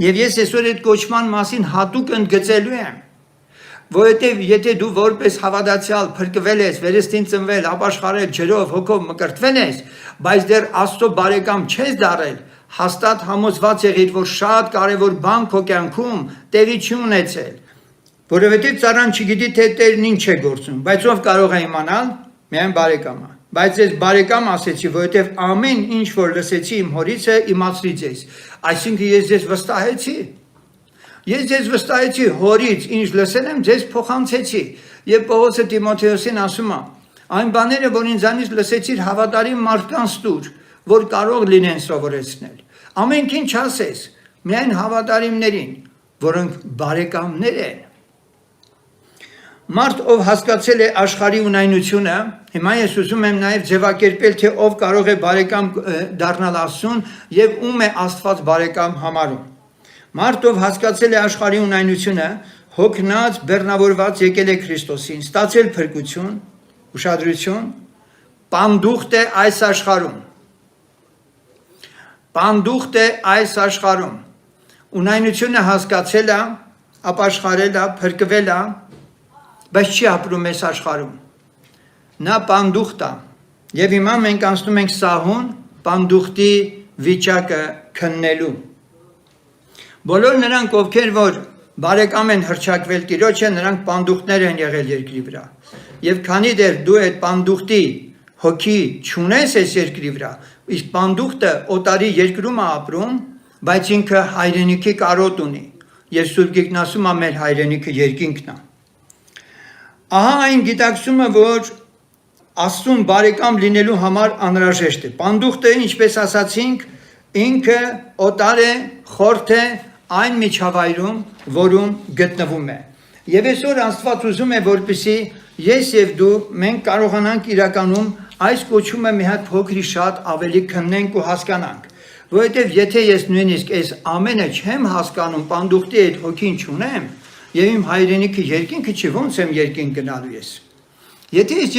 [SPEAKER 1] Եվ ես այսօր այդ կոչման մասին հատուկ ընդգծելու եմ, որովհետև եթե դու որպես հավատացյալ փրկվել ես, վերստին ծնվել, ապաշխարել, ջրով, հոգով մկրտվել ես, բայց դեռ Աստծո բարեկամ չես դառել, հաստատ համոզված եղիր, որ շատ կարևոր բան քո կյանքում տեղի չի ունեցել, որովհետև ծառան չգիտի թե Տերն ինչ է գործում, բայց ով կարող է իմանալ, միայն բարեկամը։ Բայց ես բարեկամ ասեցի, որովհետև ամեն ինչ որ լսեցի իմ հորիցը իմացրի ձեզ։ Այսինքն ես ձեզ վստահեցի։ Ես ձեզ վստահեցի հորից, ինչ լսել եմ, ձեզ փոխանցեցի։ Եվ Պողոսը Տիմոթեոսին ասում է. այն բաները, որ ինձանից լսեցիր, հավատարիմ մարդկանց տուր, որ կարող լինեն սովորեցնել։ Ամենքին չասես, միայն հավատարիմներին, որոնք բարեկամներ են։ Մարդ, ով հասկացել է աշխարհի ունայնությունը, հիմա ես ուզում եմ նաև ձևակերպել, թե ով կարող է բարեկամ դառնալ Աստծուն եւ ում է Աստված բարեկամ համարում։ Մարդ, ով հասկացել է աշխարհի ունայնությունը, հոգնած, բեռնավորված եկել է Քրիստոսին, ստացել փրկություն, ուշադրություն, պանդուխտ է այս աշխարհում։ Պանդուխտ է այս աշխարհում։ Ունայնությունը հասկացել է, ապաշխարել է, փրկվել է, բայց չի ապրում այս աշխարհում։ Նա պանդուխտ է։ Եվ հիմա մենք անցնում ենք սահուն պանդուխտի վիճակը քննելու։ Բոլոր նրանք, ովքեր որ բարեկամ են հռչակվել Տիրոջը, նրանք պանդուխտներ են եղել երկրի վրա։ Եվ քանի դեռ դու այդ պանդուխտի հոգի չունես այս երկրի վրա, իսկ պանդուխտը օտարի երկրում է ապրում, բայց ինքը հայրենիքի կարոտ ունի։ Եվ Սուրբ Գիրքն ասում է մեր հայրենիքը երկինքն է։ Ահա այն գիտակցումը, որ Աստծուն բարեկամ լինելու համար անհրաժեշտ է։ Պանդուխտը, ինչպես ասացինք, ինքը օտար է, խորթ է այն միջավայրում, որում գտնվում է։ Եվ այսօր Աստված ուզում է, որպեսզի ես եւ դու մենք կարողանանք իրականում այս կոչումը մի հատ փոքրի շատ ավելի քննենք ու հասկանանք։ Որովհետև եթե ես նույնիսկ այս ամենը չեմ հասկանում, պանդուխտի այդ հոգին չունեմ, եւ իմ հայրենիքը երկինքը չի, ո՞նց եմ երկինք գնալու ես։ Եթե ես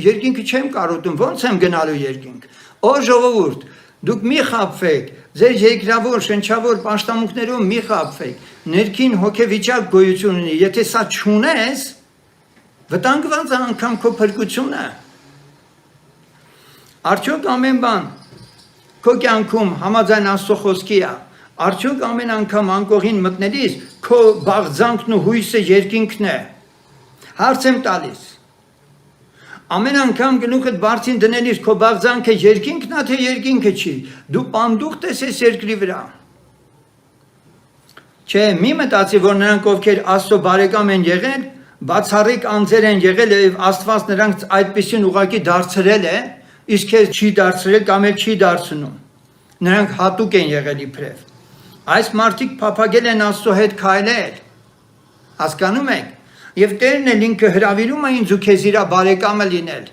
[SPEAKER 1] երկինքը չեմ կարոտում, ո՞նց եմ գնալու երկինք։ Օ ժողովուրդ, դուք մի խաբվեք, ձեր երկրավոր, շնչավոր պաշտամունքներով մի խաբվեք։ Ներքին հոգեվիճակ գոյություն ունի, եթե սա չունես, վտանգված է անգամ քո փրկությունը։ Արդյոք ամեն բան քո կյանքում համաձայն Աստծո խոսքի է։ Արդյոք ամեն անգամ անկողին մտնելիս քո բաղձանքն ու հույսը երկինքն է։ Հարց եմ տալիս։ Ամեն անգամ գլուխդ բարձին դնելիս քո բաղձանքը երկինքն է, թե երկինքը չի։ Դու պանդուխտ ես այս երկրի վրա։ Չէ, մի մտածի, որ նրանք ովքեր Աստծո բարեկամ են եղել, բացառիկ անձեր են եղել եւ Աստված նրանք այդպեսին ուղակի դարձրել է, իսկ քեզ չի դարձրել կամ էլ չի դարձնում։ Նրանք հատուկ են եղել իբրև։ Այս մարդիկ փափագել են Աստծո հետ քայլել։ Հասկանում եք։ Եվ Տերն էլ ինքը հրավիրում է ինձ ու քեզ իր բարեկամը լինել։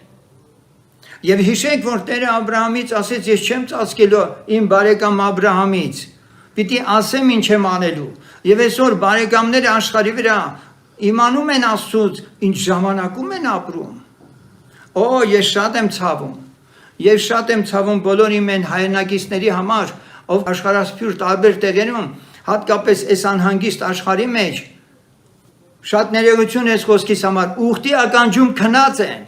[SPEAKER 1] Եվ հիշեք, որ Տերը Աբրահամից ասեց, ես չեմ ծածկելու իմ բարեկամ Աբրահամից, պիտի ասեմ ինչ եմ անելու։ Եվ այսօր բարեկամները աշխարհի վրա իմանում են Աստծուց, ինչ ժամանակում են ապրում։ Ես շատ եմ ցավում։ Ես շատ եմ ցավում բոլոր իմ հայրենակիցների համար, ով աշխարհասփյուր տարբեր տեղերում, հատկապես այս անհանգիստ աշխարհի մեջ, շատ ներողություն ես խոսքիս համար, ուխտի ականջում քնած են։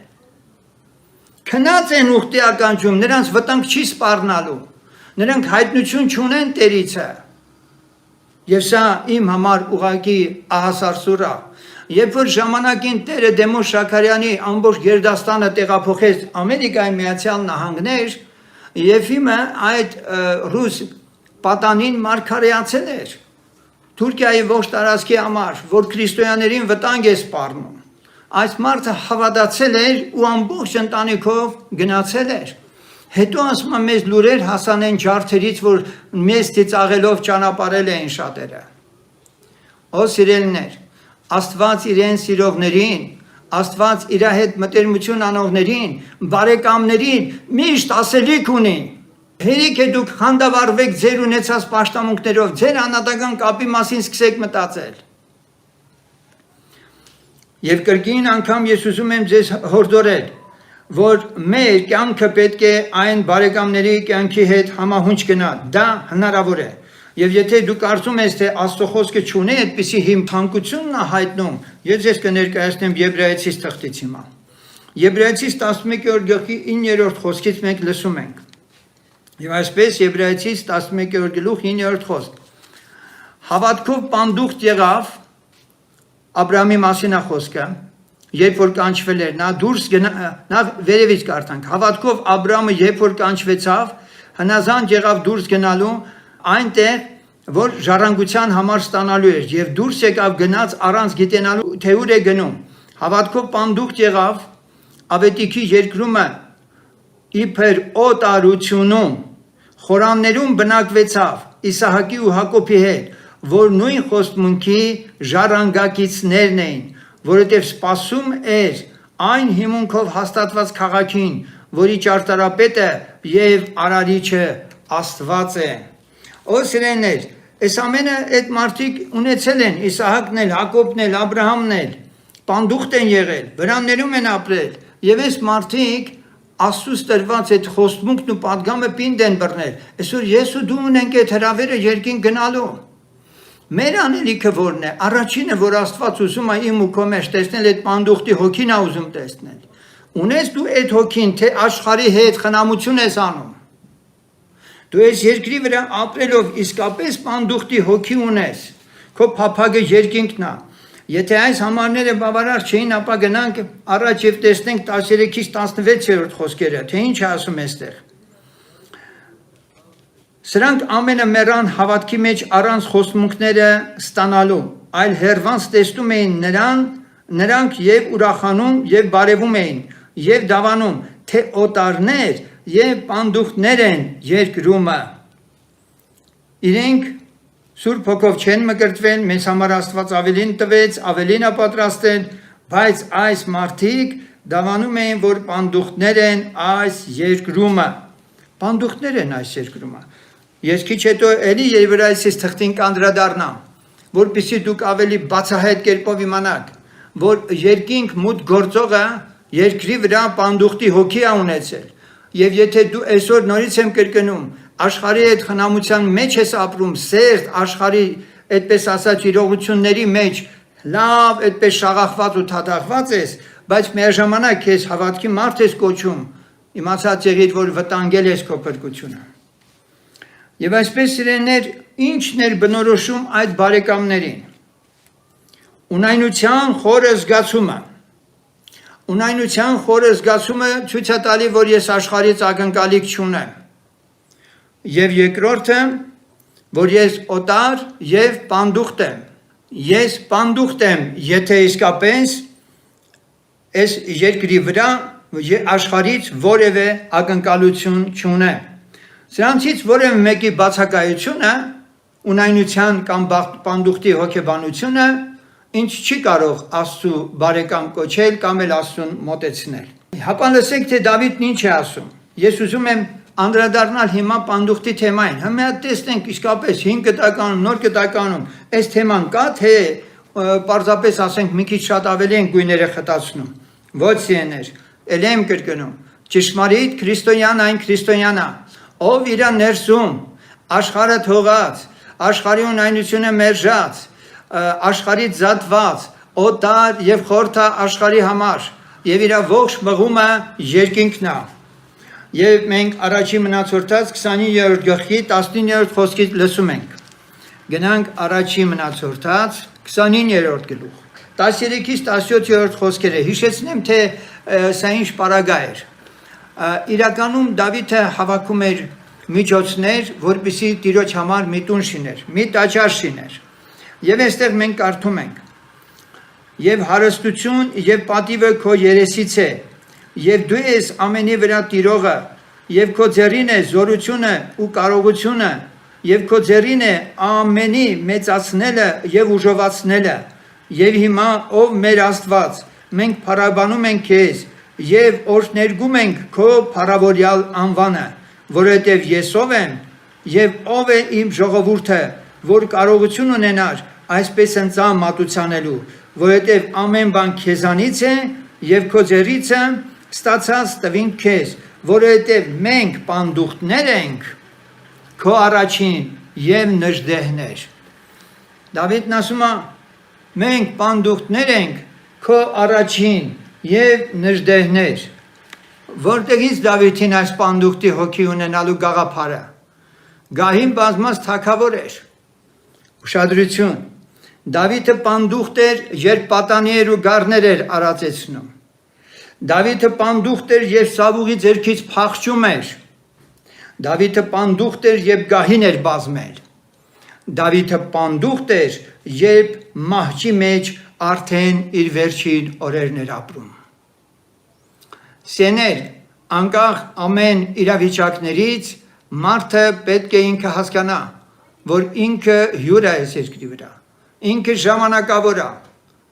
[SPEAKER 1] Քնած են ուխտի ականջում, նրանց վտանգ չի սպառնալու, նրանք հայտնություն չունեն Տերիցը։ Եվ սա իմ համար ուղղակի ահասարսուր է։ Երբ որ ժամանակին Տերը Դեմոս Շաքարյանի ամբողջ գերդաստանը տեղափոխեց Ամերիկայի Միացյալ Նահանգներ, Եֆիմը այդ ռուս պատանին մարգարեացել էր Թուրքիայի ողջ տարածքի համար, որ քրիստոնյաներին վտանգ է սպառնում։ Այս մարդը հավատացել էր ու ամբողջ ընտանիքով գնացել էր։ Հետո ասում եմ մեզ լուրեր հասան են ջարդերից, որ մեզ ծիծաղելով ճանապարհել էին շատերը։ Սիրելիներ, Աստված իրեն սիրողներին, Աստված իր հետ մտերմություն անողներին, բարեկամներին միշտ ասելիք ունի։ Հերիք է դուք խանդավառվեք ձեր ունեցած պաշտամունքներով, ձեր անհատական կապի մասին սկսեք մտածել։ Եվ կրկին անգամ ես ուզում եմ ձեզ հորդորել, որ մեր կյանքը պետք է այն բարեկամների կյանքի հետ համահունչ գնա, դա հնարավոր է։ Եվ եթե դու կարծում ես, թե Աստծո խոսքը չունի այդպիսի հիմքությունն է հայտնում, ես ձեզ կներկայացնեմ Եբրայեցիս թղթից հիմա։ Եբրայեցիս 11-րդ գլխի 9-րդ խոսքից մենք լսում ենք։ Եվ այսպես Եբրայեցիս 11-րդ գլուխ 9-րդ խոսք։ Հավատքով պանդուխտ եղավ Աբրահամի մասին է խոսքը, երբ որ կանչվել էր, նա վերևից կարդանք։ Հավատքով Աբրահամը երբ որ կանչվեցավ, հնազանդ եղավ դուրս գնալու այնտեղ, որ ժառանգության համար ստանալու էր, եւ դուրս եկավ գնաց առանց գիտենալու թե ուր է գնում։ Հավատքով պանդուխտ եղավ Ավետիքի երկրումը իբր օտարությունում, խորաններում բնակվեցավ Իսահակի ու Հակոբի հետ, որ նույն խոստմունքի ժառանգակիցներն էին, որովհետև սպասում էր այն հիմունքով հաստատված քաղաքին, որի ճարտարապետը եւ արարիչը Աստված է։ Սիրելիներ, այս ամենը այդ մարդիկ ունեցել են, Իսահակն էլ, Հակոբն էլ, Աբրահամն էլ, պանդուխտ են եղել, վրաններում են ապրել, եւ այս մարդիկ Աստծուց տրված այդ խոստմունքն ու պատգամը պինդ են բռնել։ Այսօր ես ու դու ունենք այդ հրավերը երկին գնալու։ Մեր անելիքը որն է։ Առաջինը, որ Աստված ուզում է իմ ու քո մեջ տեսնել, այդ պանդուխտի հոգին է ուզում տեսնել։ Ունես դու այդ հոգին, թե աշխարհի հետ խնամություն ես անում։ Դու ես երկրի վրա ապրելով իսկապես պանդուխտի հոգի ունես, քո փափագը երկինքն է։ Եթե այս համարները բավարար չէին, ապա գնանք առաջ եւ տեսնենք 13-ից 16-րդ խոսքերը, թե ինչ է ասում այստեղ։ Սրանք ամենը մեռան հավատքի մեջ առանց խոստմունքները ստանալու, այլ հերվանց տեսնում էին նրանք եւ ուրախանում եւ բարևում էին եւ դավանում, թե օտարներ եւ պանդուխտներ են երկրումը։ Իրենք Սուրբ Հոգով չեն մկրտվել, մեզ համար Աստված ավելին տվեց, ավելին է պատրաստել, բայց այս մարդիկ դավանում էին, որ պանդուխտներ են այս երկրումը։ Պանդուխտներ են այս երկրումը։ Ես քիչ հետո էլի Եբրայեցիս թղթին կանդրադառնամ, որպեսզի դուք ավելի բացահայտ կերպով իմանաք, որ երկինք մուտք գործողը երկրի վրա պանդուխտի հոգի է ունեցել։ Եվ եթե դու այսօր նորից եմ կրկնում, աշխարհի այդ խնամության մեջ ես ապրում, սերտ աշխարհի այդպես ասած իրողությունների մեջ, լավ այդպես շաղախված ու թաթախված ես, բայց միաժամանակ ես հավատքի մարդ ես կոչում, իմացած եղիր, որ վտանգել ես քո փրկությունը։ Եվ այսպես սիրելիներ, ինչն էր բնորոշում այդ բարեկամներին։ Ունայնության խորը զգացումը։ Ունայնության խորը զգացումը ցույց է տալի, որ ես աշխարհից ակնկալիք չունեմ։ Եվ երկրորդը, որ ես օտար եւ պանդուխտ եմ։ Ես պանդուխտ եմ, եթե իսկապես այս երկրի վրա աշխարհից որևէ ակնկալություն չունեմ։ Սրանցից որևէ մեկի բացակայությունը, ունայնության կամ պանդուխտի հոգեբանությունը ինչ չի կարող Աստծու բարեկամ կոչել կամ էլ Աստծուն մոտեցնել։ Հապա լսեք, թե Դավիթն ինչ է ասում։ Ես ուզում եմ անդրադառնալ հիմա պանդուխտի թեմային։ Հիմա տեսնենք իսկապես 5 կտականում, նոր կտականում այս թեման կա, թե պարզապես ասենք մի քիչ շատ ավելի են գույները խտացնում։ Ոչ սիրեներ, ել եմ կրկնում։ Ճշմարիտ քրիստոնյան այն քրիստոնյանա, ով իր ներսում աշխարհը թողած, աշխարհի ունայնությունը մերժած, աշխարհից զատված, օտար եւ խորթա աշխարհի համար եւ իր ողջ մղումը երկինքն է։ Եվ մենք առաջի մնացորդած 29-րդ գլխի 19-րդ խոսքից լսում ենք։ Գնանք առաջի մնացորդած 29-րդ գլուխ 13-ից 17-րդ խոսքերը։ Հիշեցնեմ, թե սա ինչ պարագա էր։ Իրականում Դավիթը հավաքում էր միջոցներ, որպեսզի Տիրոջ համար մի տուն շիներ, մի տաճար շիներ։ Եվ այստեղ մենք կարդում ենք. Եվ հարստություն եւ պատիվը քո երեսից է, եւ դու ես ամենի վրա տիրողը, եւ քո ձեռին է զորությունը ու կարողությունը, եւ քո ձեռին է ամենի մեծացնելը եւ ուժովացնելը, եւ հիմա ով մեր Աստված, մենք փառաբանում ենք քեզ եւ օրհներգում ենք քո փառավորյալ անվանը, որովհետեւ ես ով եմ եւ ով է իմ ժողովուրդը, որ կարողություն ունենար այսպես ընծամ մատուցանելու, որովհետև ամեն բան քեզանից է եւ քո ձեռից է ստացած տվին քեզ, որովհետև մենք պանդուխտներ ենք քո առաջին եւ նժդեհներ։ Դավիթն ասում է, մենք պանդուխտներ ենք քո առաջին եւ նժդեհներ։ Որտեղից Դավիթին այս պանդուխտի հոգի ունենալու գաղափարը։ Գահին բազմած թագավոր էր։ Ուշադրություն։ Դավիթը պանդուխտ էր, երբ պատանի էր ու գառներ էր արածեցնում։ Դավիթը պանդուխտ էր, երբ Սավուղի ձեռքից փախչում էր։ Դավիթը պանդուխտ էր, երբ գահին էր բազմել։ Դավիթը պանդուխտ էր, երբ մահճի մեջ արդեն իր վերջին օրերն էր ապրում։ Սեներ, անկախ ամեն իրավիճակներից մարդը պետք է ինքը հասկանա, որ ինքը հյուր է այս երկրի վրա, ինքը ժամանակավոր է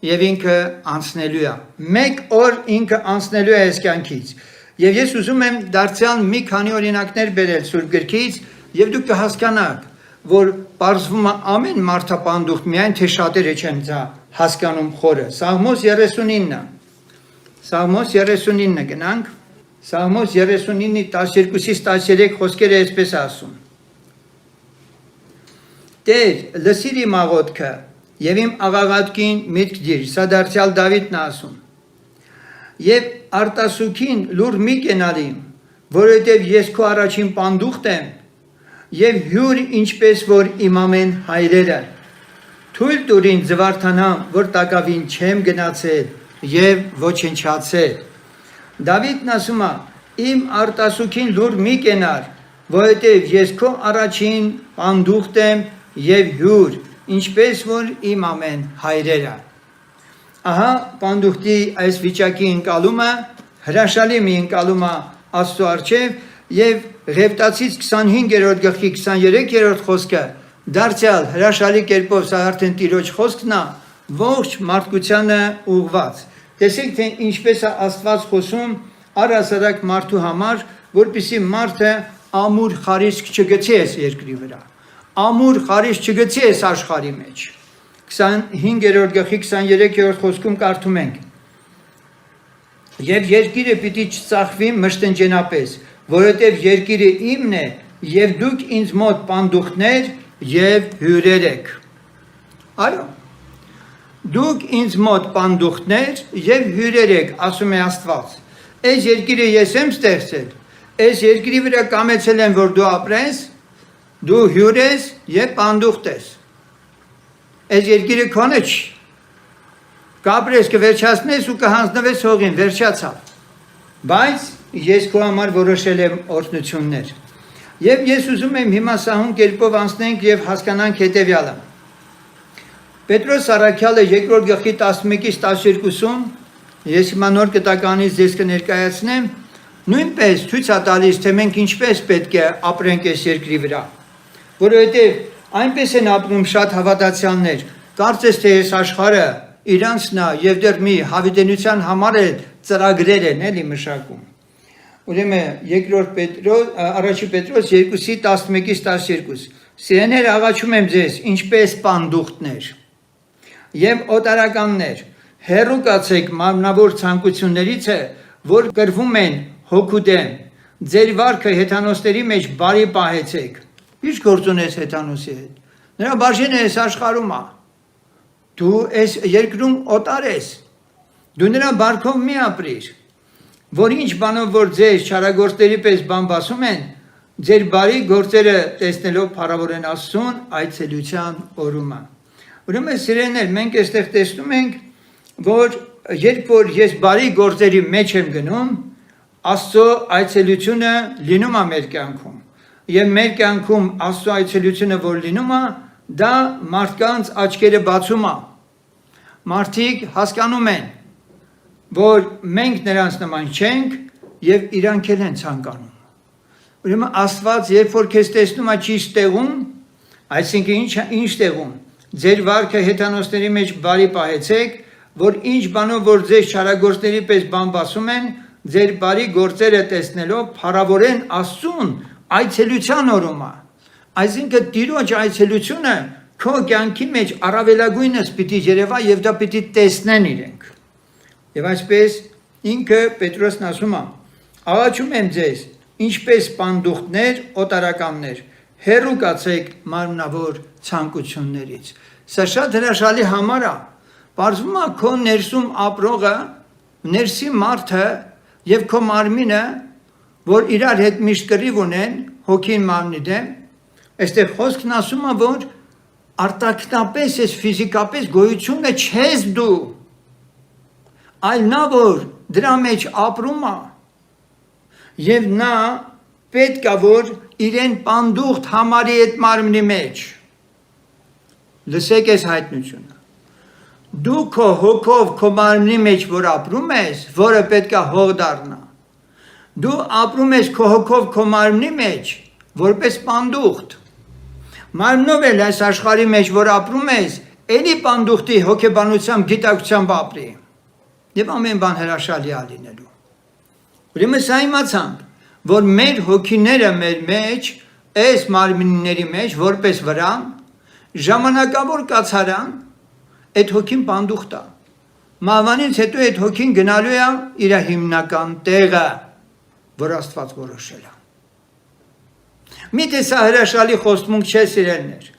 [SPEAKER 1] եւ ինքը անցնելու է։ Մեկ օր ինքը անցնելու է այս կյանքից։ Եվ ես ուզում եմ դարձյալ մի քանի օրինակներ բերել Սուրբ գրքից եւ դուք կհասկանաք, որ բարձվում է ամեն մարդապանդուխտ, միայն թե շատերը չեն դա հասկանում խորը։ Սաղմոս 39 Սաղմոս 39 գնանք։ Սաղմոս 39-ի 12-ից 13 խոսքերը այսպես ասում. Տեր, լսիր իմ աղոթքը եւ իմ աղաղակին միտք դիր, սա դարձյալ Դավիթն ասում։ Եվ արտասուքին լուր մի կենալի, որովհետև ես քո առաջին պանդուխտ եմ եւ հյուր ինչպես որ իմ ամեն հայրերը։ Թույլ տուր ինձ զվարթանամ, որ տակավին չեմ գնացել եւ ոչնչացել։ Դավիթն ասում է. իմ արտասուքին լուր մի կենար, որովհետև ես քո առաջին պանդուխտ եմ եւ հյուր, ինչպես որ իմ ամեն հայրերը։ Ահա պանդուխտի այս վիճակի ընկալումը հրաշալի մի ընկալում է Աստծո առջև եւ Ղևտացից 25-րդ գլխի 23-րդ խոսքը դարձյալ հրաշալի կերպով սա արդեն Տիրոջ խոսքն է ողջ մարդկությանը ուղված։ Տեսեք, թե ինչպես է Աստված խոսում առհասարակ մարդու համար, որպեսզի մարդը ամուր խարիսք չգցի այս երկրի վրա, ամուր խարիսք չգցի այս աշխարհի մեջ։ 25-րդ գլխի 23-րդ խոսքում կարդում ենք. Եվ երկիրը պիտի չծախվի մշտնջենապես, որովհետև երկիրը իմն է, եւ դուք ինձ մոտ պանդուխտներ եւ հյուրեր եք։ Այո, դուք ինձ մոտ պանդուխտներ եւ հյուրեր եք, ասում է Աստված։ Այս երկիրը ես եմ ստեղծել, այս երկրի վրա կամեցել եմ, որ դու ապրես, դու հյուր ես եւ պանդուխտ ես։ Այս երկիրը քոնը չի։ Կապրես, կվերջացնես ու կհանձնվես հողին, վերջացավ։ Բայց ես քո համար որոշել եմ օրհնություններ։ Եվ ես ուզում եմ հիմա սահուն կերպով անցնենք եւ հասկանանք հետեւյալը։ Պետրոս Առաքյալը 2-րդ գլխի 11-ից 12-ում ես հիմա նոր կտականից ձեզ կներկայացնեմ, նույնպես ցույց է տալիս, թե մենք ինչպես պետք է ապրենք այս երկրի վրա։ Որովհետև այնպես են ապրում շատ հավատացյալներ, կարծես թե այս աշխարհը իրանց նա եւ դեռ մի հավիտենության համար է ծրագրեր են էլի մշակում։ Ուրեմն երկրորդ Պետրոս, առաջի Պետրոս 2:11-12 Սիրեներ աղաչում եմ ձեզ, ինչպես պանդուխտներ եւ օտարականներ, հեռու կացեք մարմնավոր ցանկություններից, որ կրվում են հոգու դեմ, ձեր վարքը հեթանոսների մեջ բարի պահեցեք։ Ինչ գործ ունես հեթանոսի հետ։ Նրա բաժինը այս աշխարհում է։ Դու այս երկրում օտար ես։ Դու նրա բարքով մի ապրիր, որ ինչ բանով որ ձեզ չարագործների պես բամբասում են, ձեր բարի գործերը տեսնելով փառավորեն Աստծուն այցելության օրումը։ Ուրեմն սիրելիներ, մենք այստեղ տեսնում ենք, որ երբ որ ես բարի գործերի մեջ եմ գնում, Աստծո այցելությունը լինում է մեր կյանքում։ Եվ մեր կյանքում Աստծո այցելությունը որ լինում է, դա մարդկանց աչքերը բացում է։ Մարդիկ հասկանում են, որ մենք նրանց նման չենք եւ իրանք էլ են ցանկանում։ Ուրեմն Աստված երբ որ քեզ տեսնում է ճիշտ տեղում, այսինքն ինչ տեղում, ձեր վարքը հեթանոսների մեջ բարի պահեցեք, որ ինչ բանով որ ձեզ չարագործների պես բամբասում են, ձեր բարի գործերը տեսնելով փառավորեն Աստծուն այցելության օրումը։ Այսինքն Տիրոջ այցելությունը քո կյանքի մեջ առավելագույնս պիտի երևա եւ դա պիտի տեսնեն իրենք։ Եվ այսպես ինքը Պետրոսն ասում է. աղաչում եմ ձեզ, ինչպես պանդուխտներ, օտարականներ, հեռու կացեք մարմնավոր ցանկություններից։ Սա շատ հրաշալի համար է։ Պարզվում է քո ներսում ապրողը, ներսի մարդը եւ քո մարմինը, որ իրար հետ միշտ կռիվ ունեն, հոգին մարմնի դեմ, այստեղ խոսքն ասում է, որ արտաքնապես ես ֆիզիկապես գոյությունը չես դու, այլ նա որ դրա մեջ ապրում է եւ նա պետք է որ իրեն պանդուխտ համարի այդ մարմնի մեջ։ Լսեք այս հայտնությունը։ Դու քո հոգով քո մարմնի մեջ որ ապրում ես, որը պետք է հող դառնա, դու ապրում ես քո հոգով քո մարմնի մեջ որպես պանդուխտ։ Մարմնով էլ այս աշխարհի մեջ որ ապրում ես, էլի պանդուխտի հոգեբանությամբ գիտակցությամբ ապրի։ Եվ ամեն բան հրաշալի է լինելու։ Ուրեմն սա իմացանք, որ մեր հոգիները մեր մեջ, այս մարմինների մեջ որպես վրան, ժամանակավոր կացարան, այդ հոգին պանդուխտ է։ Մահվանից հետո այդ հոգին գնալու է իր հիմնական տեղը, որ Աստված որոշել է։ Միթե սա հրաշալի խոստմունք չէ սիրելիներ։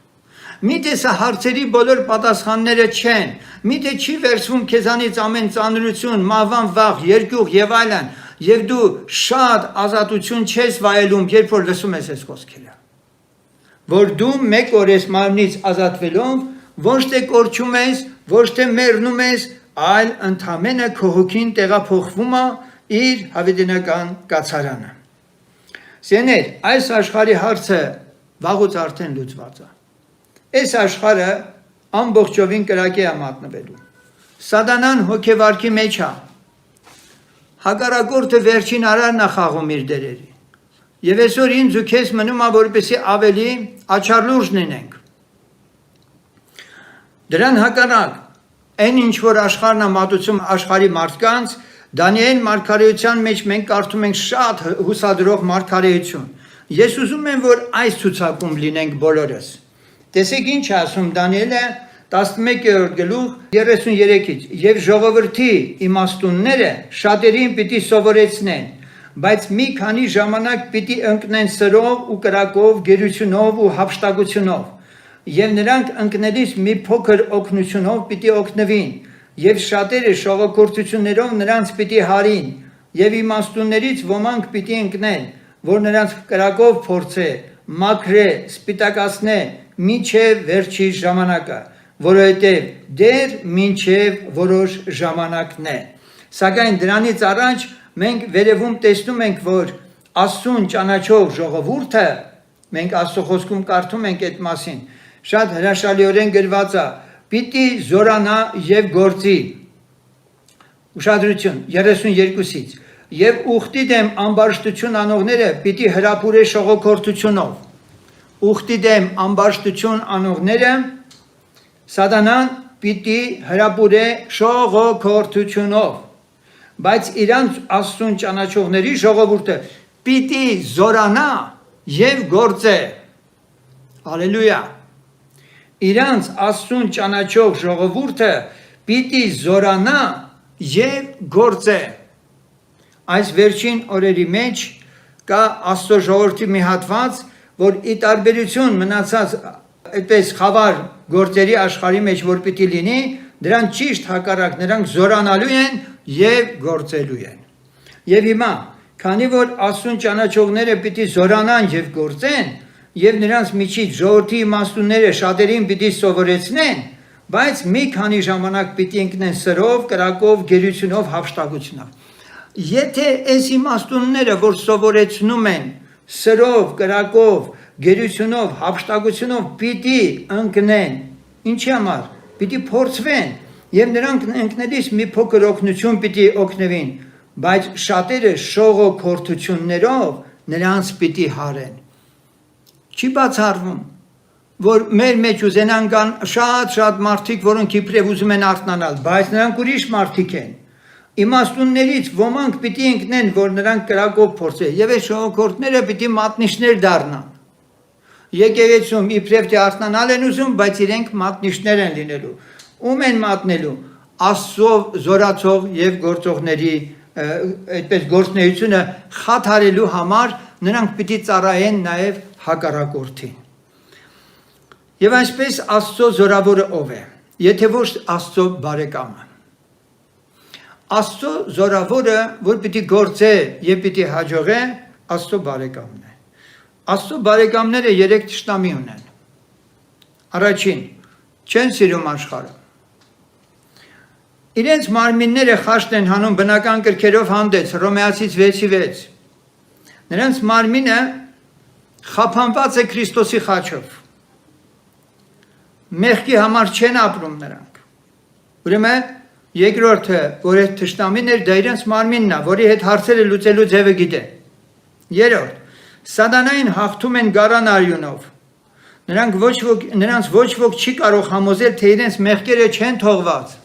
[SPEAKER 1] Միթե սա հարցերի բոլոր պատասխանները չեն։ Միթե չի վերցվում քեզանից ամեն ծանրություն, մահվան վախ, երկյուղ եւ այլն, եւ դու շատ ազատություն չես վայելում, երբ որ լսում ես այս խոսքերը։ Որ դու մեկ օր ես մարմնից ազատվելով, ոչ թե կորչում ես, ոչ թե մեռնում ես, այլ ընդամենը քո հոգին տեղափոխվում է իր հավիտենական կացարանը։ Սիրելիներ, այս աշխարհի հարցը վաղուց արդեն լուծված է։ Այս աշխարհը ամբողջովին կրակի է մատնվելու։ Սատանան հոգեվարքի մեջ է։ Հակառակորդը վերջին արարն է խաղում իր դերերի։ Եվ այսօր ինձ ու քեզ մնում է որպեսզի ավելի աչառլուրջ լինենք։ Դրան հակառակ, այն ինչ որ աշխարհն է մատուցում աշխարհի մարդկանց, Դանիել մարգարեության մեջ մենք կարդում ենք շատ հուսադրող մարգարեություն։ Ես ուզում եմ, որ այս ցուցակում լինենք բոլորս։ Տեսեք ինչ ասում Դանիելը 11-րդ գլուխ 33-ից. Եվ ժողովրդի իմաստունները շատերին պիտի սովորեցնեն, բայց մի քանի ժամանակ պիտի ընկնեն սրով ու կրակով, գերությունով ու հափշտակությունով, եւ նրանք ընկնելիս մի փոքր օգնությունով պիտի օգնվին, եւ շատերը շողոքորթություններով նրանց պիտի հարին, եւ իմաստուններից ոմանք պիտի ընկնեն, որ նրանց կրակով փորձե, մաքրե, սպիտակացնե, մինչև վերջի ժամանակը, որովհետև դեռ մինչև որոշ ժամանակն է։ Սակայն դրանից առաջ մենք վերևում տեսնում ենք, որ Աստծուն ճանաչող ժողովուրդը, մենք Աստծո խոսքում կարդում ենք այդ մասին, շատ հրաշալիորեն գրված է, պիտի զորանա եւ գործի։ Ուշադրություն 32-ից եւ ուխտի դեմ ամբարշտություն անողները պիտի հրապուրե շողոքորթությունով։ Ուխտի դեմ ամբարշտություն անողները Սատանան պիտի հրապուրե ժողովրդությունով, բայց իրանց Աստծուն ճանաչողների ժողովուրդը պիտի զորանա եւ գործե։ Հալելույա։ Իրանց Աստծուն ճանաչող ժողովուրդը պիտի զորանա եւ գործե։ Այս վերջին օրերի մեջ կա Աստծո ժողովրդի մի հատված, որ ի տարբերություն մնացած այդպես խավար գործերի աշխարհի մեջ որ պիտի լինի, դրան ճիշտ հակառակ, նրանք զորանալու են եւ գործելու են։ Եվ հիմա, քանի որ Աստծուն ճանաչողները պիտի զորանան եւ գործեն, եւ նրանց միջից ժողովրդի իմաստունները շատերին պիտի սովորեցնեն, բայց մի քանի ժամանակ պիտի ընկնեն սրով, կրակով, գերությունով, հափշտակությունով։ Եթե այս իմաստունները, որ սովորեցնում են սրով, կրակով, գերությունով, հափշտակությունով պիտի ընկնեն, ինչի համար, պիտի փորձվեն եւ նրանք ընկնելիս մի փոքր օգնություն պիտի օգնվին, բայց շատերը շողոքորթություններով նրանց պիտի հարեն։ Չի բացառվում, որ մեր մեջ ուզենան կան շատ մարդիկ, որոնք իբրև ուզում են արթնանալ, բայց նրանք ուրիշ մարդիկ են։ Իմաստուններից ոմանք պիտի ընկնեն, որ նրանք կրակով փորձեն, եւ այս շողոքորթները պիտի մատնիչներ դառնան։ Եկեղեցում իբրև թե արթնանալ են ուզում, բայց իրենք մատնիչներ են լինելու։ Ում են մատնելու։ Աստծո զորացող եւ գործողների այդպես գործնեությունը խաթարելու համար նրանք պիտի ծառայեն նաեւ հակառակորդին։ Եվ այսպես Աստծո զորավորը ով է, եթե ոչ Աստծո բարեկամը։ Աստծո զորավորը, որ պիտի գործե եւ պիտի հաջողե, Աստծո բարեկամն է։ Աստծո բարեկամները 3 թշնամի ունեն։ Առաջին, չեն սիրում աշխարհը։ Իրենց մարմինները խաշտ են հանում բնական կրքերով հանդես, Հռոմեացից 6:6։ Նրանց մարմինը խափանված է Քրիստոսի խաչով։ Մեղքի համար չեն ապրում նրանք։ Ուրեմն երկրորդը, որ այդ թշնամին էր, դա իրենց մարմինն է, որի հետ հարցերը լուծելու ձևը գիտե։ Երրորդ, սատանային հաղթում են գարան արյունով։ Նրանց ոչ ոք չի կարող համոզել, թե իրենց մեղքերը չեն թողված։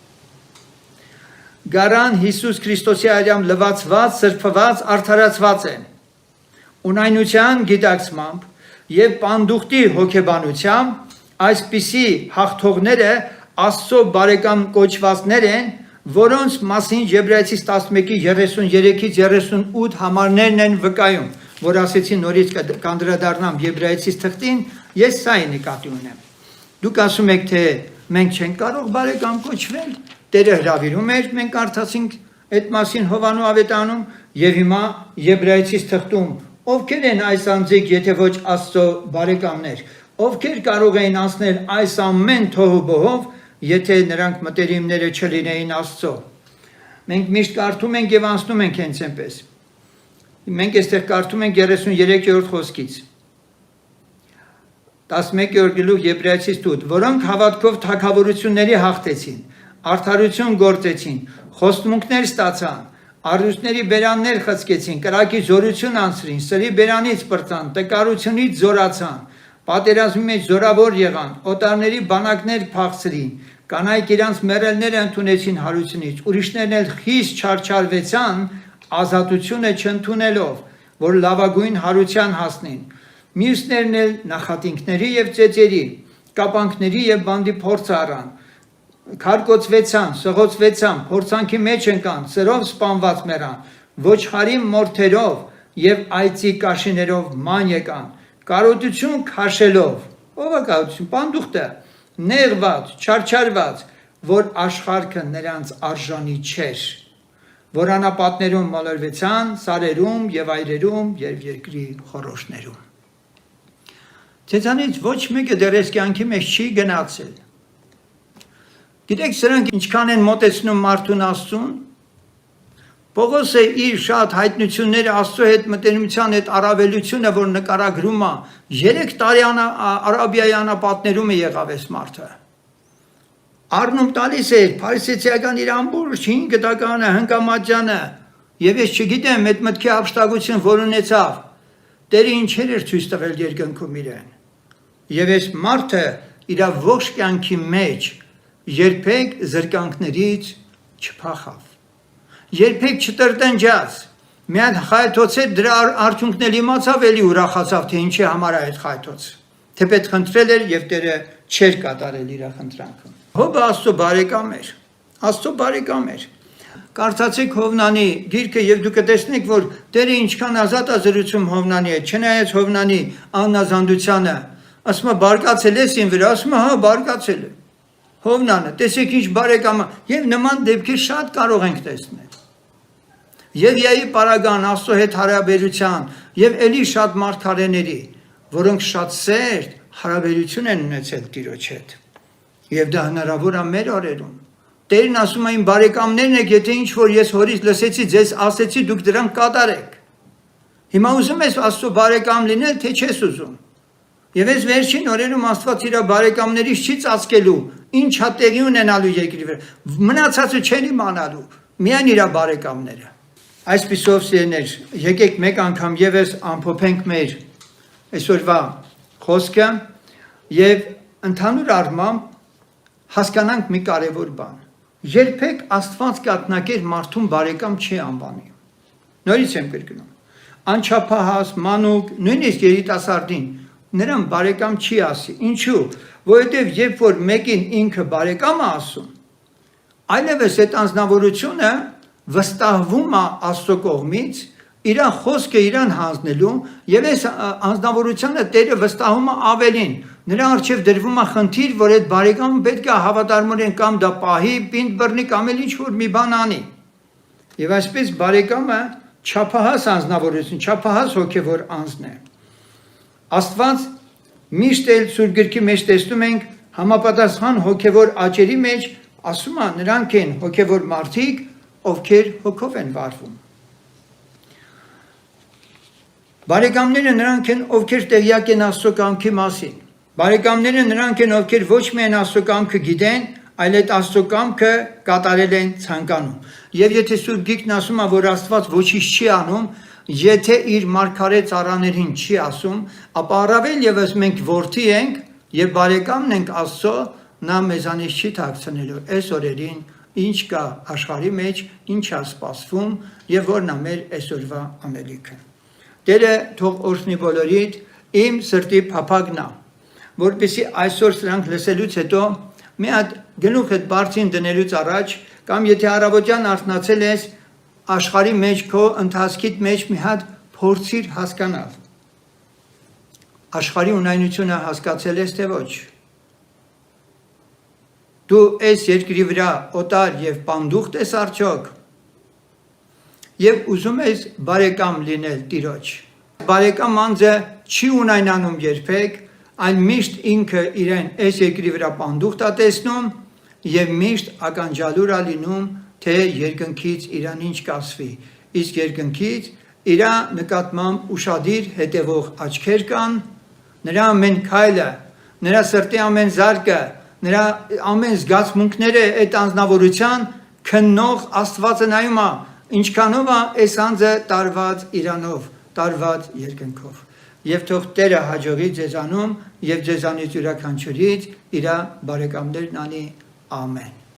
[SPEAKER 1] Գարան Հիսուս Քրիստոսի արյամբ լվացված, սրբված, արդարացված են։ Ունայնության գիտակցմամբ եւ պանդուխտի հոգեբանությամբ այսպիսի հաղթողները Աստծո բարեկամ կոչվածներ են, որոնց մասին Եբրայեցիս 11:33-ից 38 համարներն են վկայում, որ ասեցի նորից կանդրադառնամ Եբրայեցիս թղթին, ես սա նկատի ունեմ։ Դուք ասում եք, թե մենք չենք կարող բարեկամ կոչվել, Տերը հրավիրում էր, մենք արդասինք այդ մասին Հովանու ավետանում, եւ հիմա Եբրայեցիս թղթում ովքեր են այս անձիկ, եթե ոչ Աստծո բարեկամներ, ովքեր կարող էին անցնել այս ամեն թոհուբոհով, եթե նրանք մտերիմները չլինեին Աստծո։ Մենք միշտ կարդում ենք եւ անցնում ենք հենց այնպես։ Մենք այստեղ կարդում ենք 33-րդ խոսքից։ 11-րդ գլուխ Եբրայեցիս թուղթ, որոնք հավատքով թագավորությունների հաղթեցին, արդարություն գործեցին, խոստմունքներ ստացան, առյուծների բերաններ խցկեցին, կրակի զորություն անցրին, սրի բերանից պրծան, տկարությունից զորացան, պատերազմի մեջ զորավոր եղան, օտարների բանակներ փախցրին, կանայք իրանց մեռելները ընդունեցին հարությունից, ուրիշներն էլ խիստ չարչարվեցան ազատությունը չընդունելով, որ լավագույն հարության հասնեն։ Մյուսներն էլ նախատինքների եւ ծեծերի, կապանքների եւ բանդի փորձ առան, քարկոծվեցան, սղոցվեցան, փորձանքի մեջ ընկան, սրով սպանված մեռան, ոչխարի մորթերով եւ այծի կաշիներով ման եկան, կարոտություն քաշելով, ով է կարոտություն, պանդուխտը, նեղված, չարչարված, որ աշխարհքը նրանց արժանի չէր, որ անապատներում մոլորվեցան, սարերում եւ այրերում եւ երկրի խորոշներում։ Ցեզանից ոչ մեկը դեռ այս կյանքի մեջ չի գնացել։ Գիտեք, սրանք ինչքան են մոտեցնում մարդուն Աստծուն։ Պողոսը իր շատ հայտնությունները Աստծո հետ մտերմության հետ առավելությունը, որ նկարագրում է, 3 տարի Արաբիայի անապատներում է եղավ այս մարդը։ Առնում տալիս էր փարիսեցիական իր ամբողջ 5 տականը, հնկամատյանը, եւ ես չգիտեմ այդ մտքի հափշտակություն, որ ունեցավ, Տերը ինչեր էր ցույց տվել երկնքում իրեն։ Եվ այս մարդը իր ողջ կյանքի մեջ երբեք զրկանքներից չփախավ, երբեք չտրտնջաց, մի հատ խայթոցեր դրա արդյունքն իմացավ, էլի ուրախացավ, թե ինչի համար այդ խայթոցը, թեպետ խնդրել էր և Տերը չէր կատարել իր խնդրանքը։ Հոբը Աստծո բարեկամ էր, կարդացեք Հովնանի գիրքը և դուք կտեսնեք, որ Տերը ինչքան ազատ է զրուցում Հովնանի հետ, չնայած Հովնանի անազանդությանը, ասում է բարկացել ես իմ վրա, ասում է հա բարկացել է, Հովնանը, տեսեք ինչ բարեկամ է, և նման դեպքեր շատ կարող ենք տեսնել, և Եայի պարագան Աստծո հետ հարաբերության, և էլի շատ մարգարեների, որոնք շատ սերտ հարաբերություն են ունեցել Տիրոջ հետ, և դա հնարավոր է մեր օրերում։ Տերն ասում է իմ բարեկամներն եք, եթե ինչ որ ես հորից լսեցի, ձեզ ասեցի, դուք դրանք կատարեք։ Հիմա ուզում ես Աստծո բարեկամ լինել, թե չես ուզում։ Եվ այս վերջին օրերում Աստված իր բարեկամներից չի ծածկելու, ինչ է տեղի ունենալու երկրի վրա, մնացածը չեն իմանալու, միայն իր բարեկամները։ Այսպիսով սիրելիներ, եկեք մեկ անգամ ևս ամփոփենք մեր այսօրվա խոսքը և ընդհանուր առմամբ հասկանանք մի կարևոր բան։ Երբեք Աստված կաթնակեր մարդուն բարեկամ չի անվանի։ Նորից եմ կրկնում։ Անչափահաս, մանուկ, նույնիսկ երիտասարդին նրան բարեկամ չի ասի։ Ինչու՞։ Որովհետև երբ որ մեկին ինքը բարեկամ է ասում, այլևս այդ անձնավորությունը վստահվում է Աստծո կողմից, իր խոսքը իրան հանձնելու և այս անձնավորությանը Տերը վստահում է ավելին, նրա առջև դրվում է խնդիր, որ այդ բարեկամը պետք է հավատարմորեն կամ դա պահի, պինդ բռնի կամ էլ ինչ-որ մի բան անի։ Եվ այսպես բարեկամը չափահաս անձնավորություն, չափահաս հոգևոր անձն է։ Աստված միշտ էլ Սուրբ Գրքի մեջ տեսնում ենք համապատասխան հոգևոր աճերի մեջ ասում է նրանք են հոգևոր մարդիկ, ովքեր հոգով են վարվում։ Բարեկամները նրանք են, ովքեր տեղյակ են Աստծո կամքի մասին։ Բարեկամները նրանք են, ովքեր ոչ միայն Աստծո կամքը գիտեն, այլ այդ Աստծո կամքը կատարել են ցանկանում։ Եվ եթե Սուրբ Գիրքն ասում է, որ Աստված ոչինչ չի անում, եթե իր մարգարե ծառաներին չի ասում, ապա առավել ևս մենք որդի ենք և բարեկամն ենք Աստծո, նա մեզանից չի թաքցնելու այս օրերին ինչ կա աշխարհի մեջ, ինչ է սպասվում և որն է մեր այսօրվա անելիքը։ Տերը թող օրհնի բոլորիդ, իմ սրտի փափագն է, որպեսզի այսօր սրանք լսելուց հետո մի հատ գլուխդ բարձին դնելուց առաջ կամ եթե առավոտյան արթնացել ես, աշխարհի մեջ քո ընթացքիդ մեջ մի հատ փորձիր հասկանալ։ Աշխարհի ունայնությունը հասկացել ես թե ոչ։ Դու այս երկրի վրա օտար և պանդուխտ ես արդյոք և ուզում ես բարեկամ լինել Տիրոջ։ Բարեկամ անձը չի ունայնանում երբեք, այլ միշտ ինքը իրեն այս երկրի վրա պանդուխտ է տեսնում և միշտ ականջալուր է լինում, թե երկնքից իրան ինչ կասվի, իսկ երկնքից իր նկատմամբ ուշադիր հետևող աչքեր կան, նրա ամեն քայլը, նրա սրտի ամեն զարկը, նրա ամեն զգացմունքները այդ անձնավորության քննող Աստվածը նայում է, ինչքանով է այս անձը տարված իրանով, տարված երկնքով։ Եվ թող Տերը հաջողի ձեզանում և ձեզանից յուրաքանչյուրից իր բարեկամներն անի, ամեն։